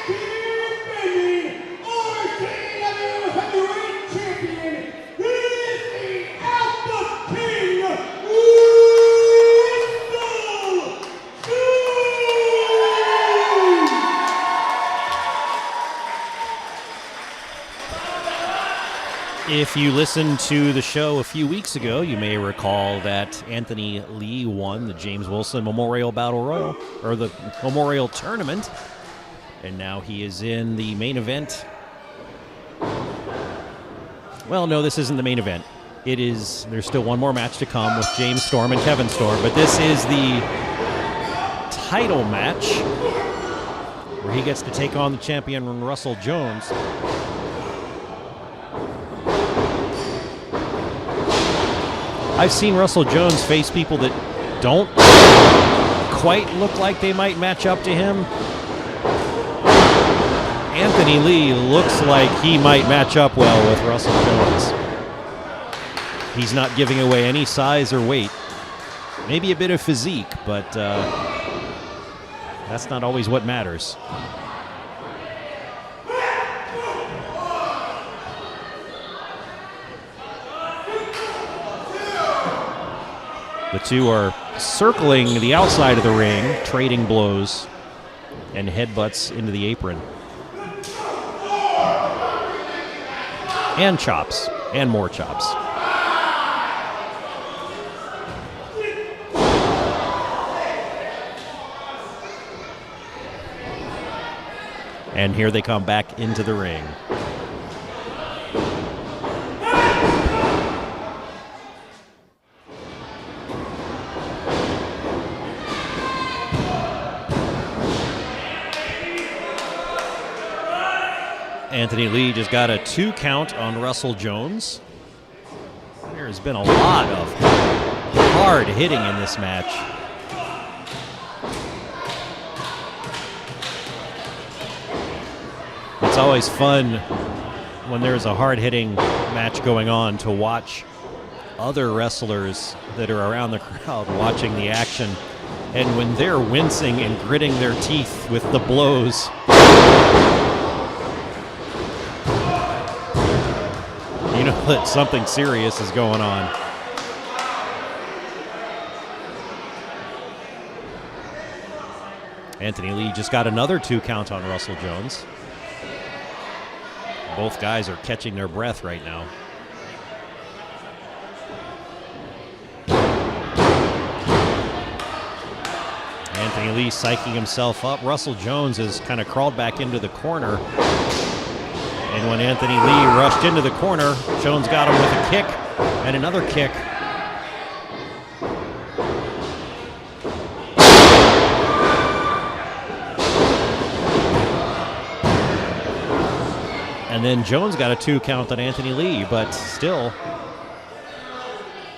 defending RCW Heavyweight Champion. He is the Alpha King, If you listened to the show a few weeks ago, you may recall that Anthony Lee won the James Wilson Memorial Battle Royal, or the Memorial Tournament, and now he is in the main event. Well, no, this isn't the main event. There's still one more match to come with James Storm and Kevin Storm, but this is the title match where he gets to take on the champion Russell Jones. I've seen Russell Jones face people that don't quite look like they might match up to him. Anthony Lee looks like he might match up well with Russell Jones. He's not giving away any size or weight. Maybe a bit of physique, but that's not always what matters. The two are circling the outside of the ring, trading blows and headbutts into the apron. And chops, and more chops. And here they come back into the ring. Anthony Lee just got a 2 count on Russell Jones. There has been a lot of hard hitting in this match. It's always fun when there's a hard hitting match going on to watch other wrestlers that are around the crowd watching the action. And when they're wincing and gritting their teeth with the blows, you know that something serious is going on. Anthony Lee just got another 2 count on Russell Jones. Both guys are catching their breath right now. Anthony Lee psyching himself up. Russell Jones has kind of crawled back into the corner. And when Anthony Lee rushed into the corner, Jones got him with a kick and another kick. And then Jones got a 2 count on Anthony Lee, but still,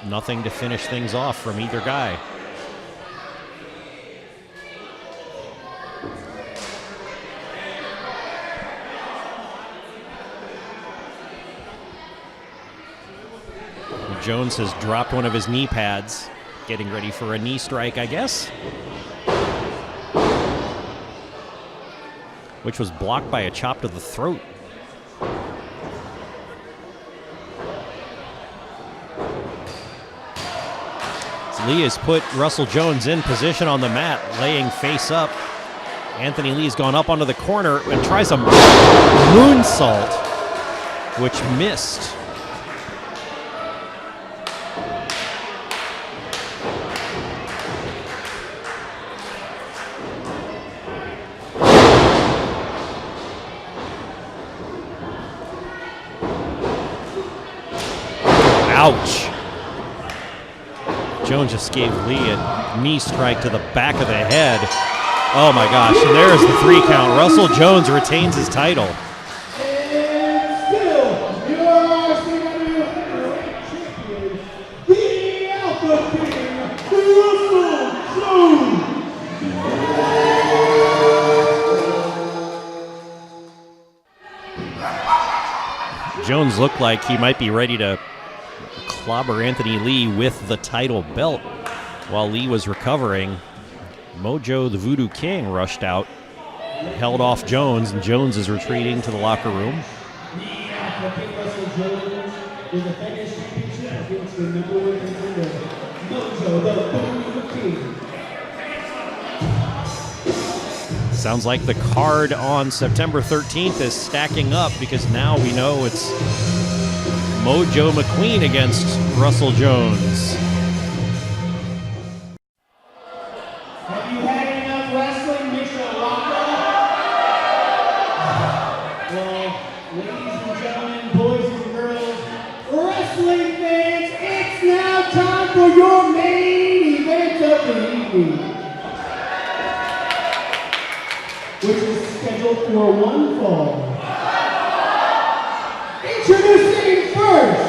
nothing to finish things off from either guy. Jones has dropped one of his knee pads, getting ready for a knee strike, I guess, which was blocked by a chop to the throat. Lee has put Russell Jones in position on the mat, laying face up. Anthony Lee's gone up onto the corner and tries a moonsault, which missed. Ouch. Jones just gave Lee a knee strike to the back of the head. Oh my gosh, and there's the 3 count. Russell Jones retains his title. And still, your RCW heavyweight champion, the Alpha King, Russell Jones. Jones looked like he might be ready to clobber Anthony Lee with the title belt. While Lee was recovering, Mojo the Voodoo King rushed out, held off Jones, and Jones is retreating to the locker room. Sounds like the card on September 13th is stacking up, because now we know it's Mojo McQueen against Russell Jones. Have you had enough wrestling, Mishawaka? Well, ladies and gentlemen, boys and girls, wrestling fans, it's now time for your main event of the evening, which is scheduled for one fall. Introducing first,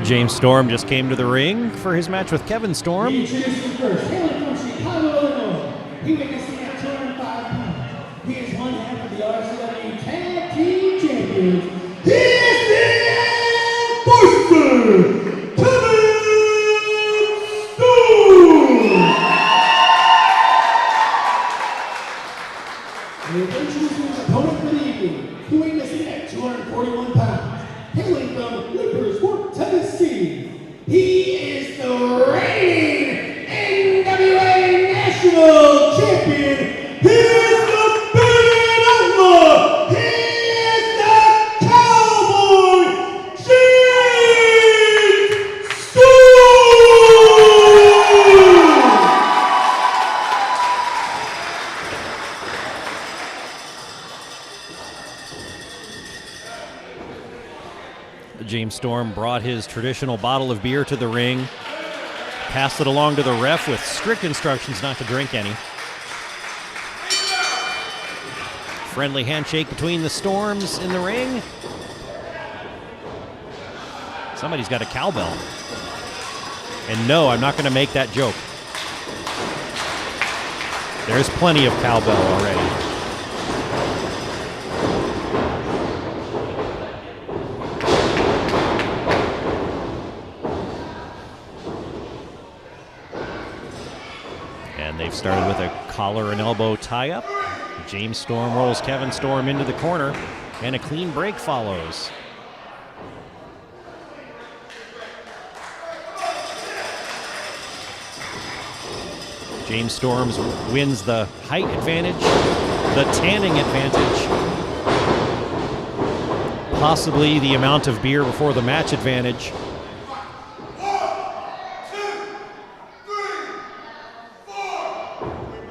James Storm just came to the ring for his match with Kevin Storm. introducing first, hailing from Chicago, Illinois. He weighs in at 205 pounds. He is one half of the RCW Tag Team Champions. He is the Enforcer, Kevin Storm! And introducing his opponent for the evening, who weighs in at 241 pounds. Hailing from Libersburg, Tennessee. He is the reigning NWA National Champion. He is the Big Outlaw. He is the Cowboy, James Storm! James Storm brought his traditional bottle of beer to the ring, passed it along to the ref with strict instructions not to drink any. Friendly handshake between the Storms in the ring. Somebody's got a cowbell. And no, I'm not going to make that joke. There's plenty of cowbell already. They've started with a collar and elbow tie-up. James Storm rolls Kevin Storm into the corner, and a clean break follows. James Storm wins the height advantage, the tanning advantage, possibly the amount of beer before the match advantage.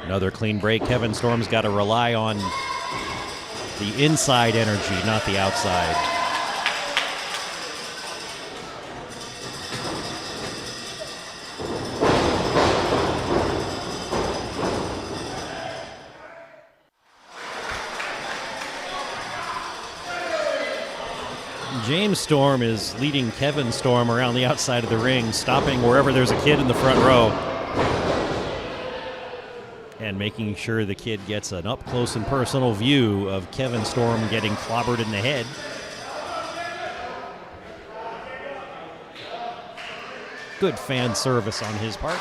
Another clean break. Kevin Storm's got to rely on the inside energy, not the outside. James Storm is leading Kevin Storm around the outside of the ring, stopping wherever there's a kid in the front row, and making sure the kid gets an up-close and personal view of Kevin Storm getting clobbered in the head. Good fan service on his part.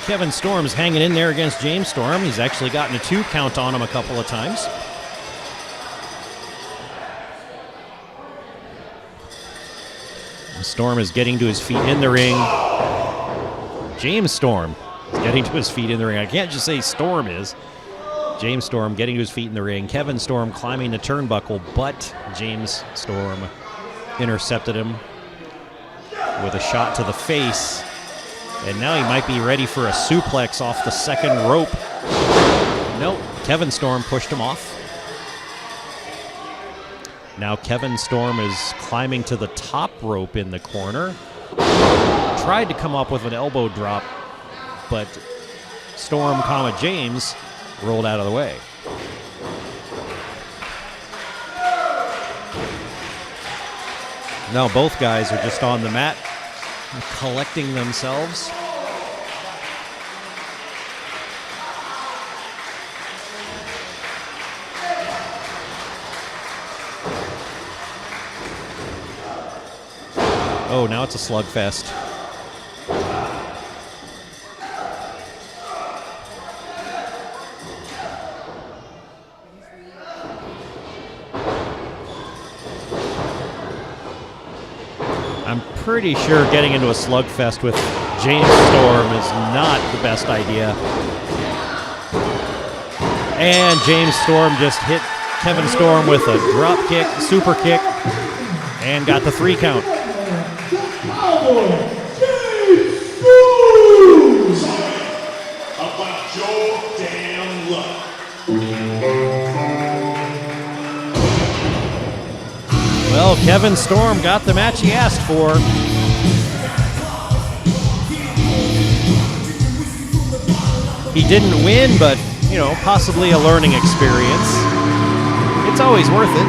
Kevin Storm's hanging in there against James Storm. He's actually gotten a 2 count on him a couple of times. Storm is getting to his feet in the ring. James Storm is getting to his feet in the ring. I can't just say Storm is. James Storm getting to his feet in the ring. Kevin Storm climbing the turnbuckle, but James Storm intercepted him with a shot to the face. And now he might be ready for a suplex off the second rope. Nope, Kevin Storm pushed him off. Now Kevin Storm is climbing to the top rope in the corner. Tried to come up with an elbow drop, but Storm, James rolled out of the way. Now both guys are just on the mat, collecting themselves. Oh, now it's a slugfest. I'm pretty sure getting into a slugfest with James Storm is not the best idea. And James Storm just hit Kevin Storm with a drop kick, super kick, and got the 3 count. About your damn luck. Well, Kevin Storm got the match he asked for. He didn't win, but, you know, possibly a learning experience. It's always worth it.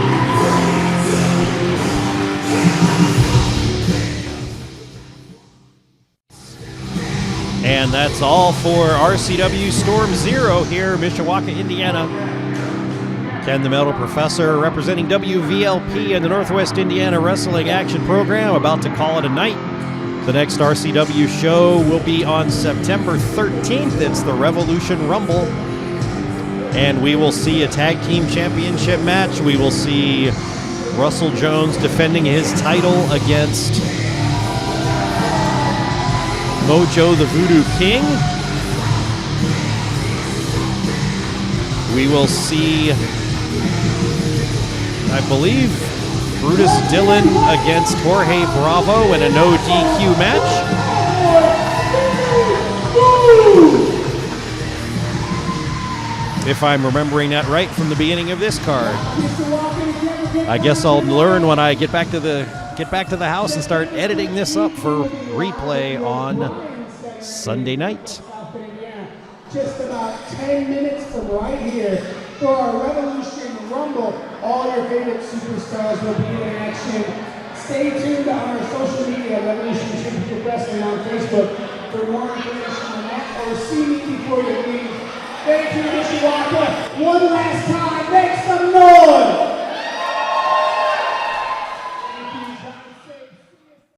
And that's all for RCW Storm Zero here in Mishawaka, Indiana. Ken the Metal Professor representing WVLP and the Northwest Indiana Wrestling Action Program, about to call it a night. The next RCW show will be on September 13th. It's the Revolution Rumble. And we will see a tag team championship match. We will see Russell Jones defending his title against Mojo the Voodoo King. We will see, I believe, Brutus Dillon against Jorge Bravo in a no DQ match. If I'm remembering that right from the beginning of this card. I guess I'll learn when I get back to the house and start editing this up for replay on Sunday night. Just about 10 minutes from right here for our Revolution Rumble. All your favorite superstars will be in action. Stay tuned on our social media, Revolution Championship Wrestling on Facebook, for more information on that, or see me before you leave. Thank you, Mishawaka. One last time, make some noise!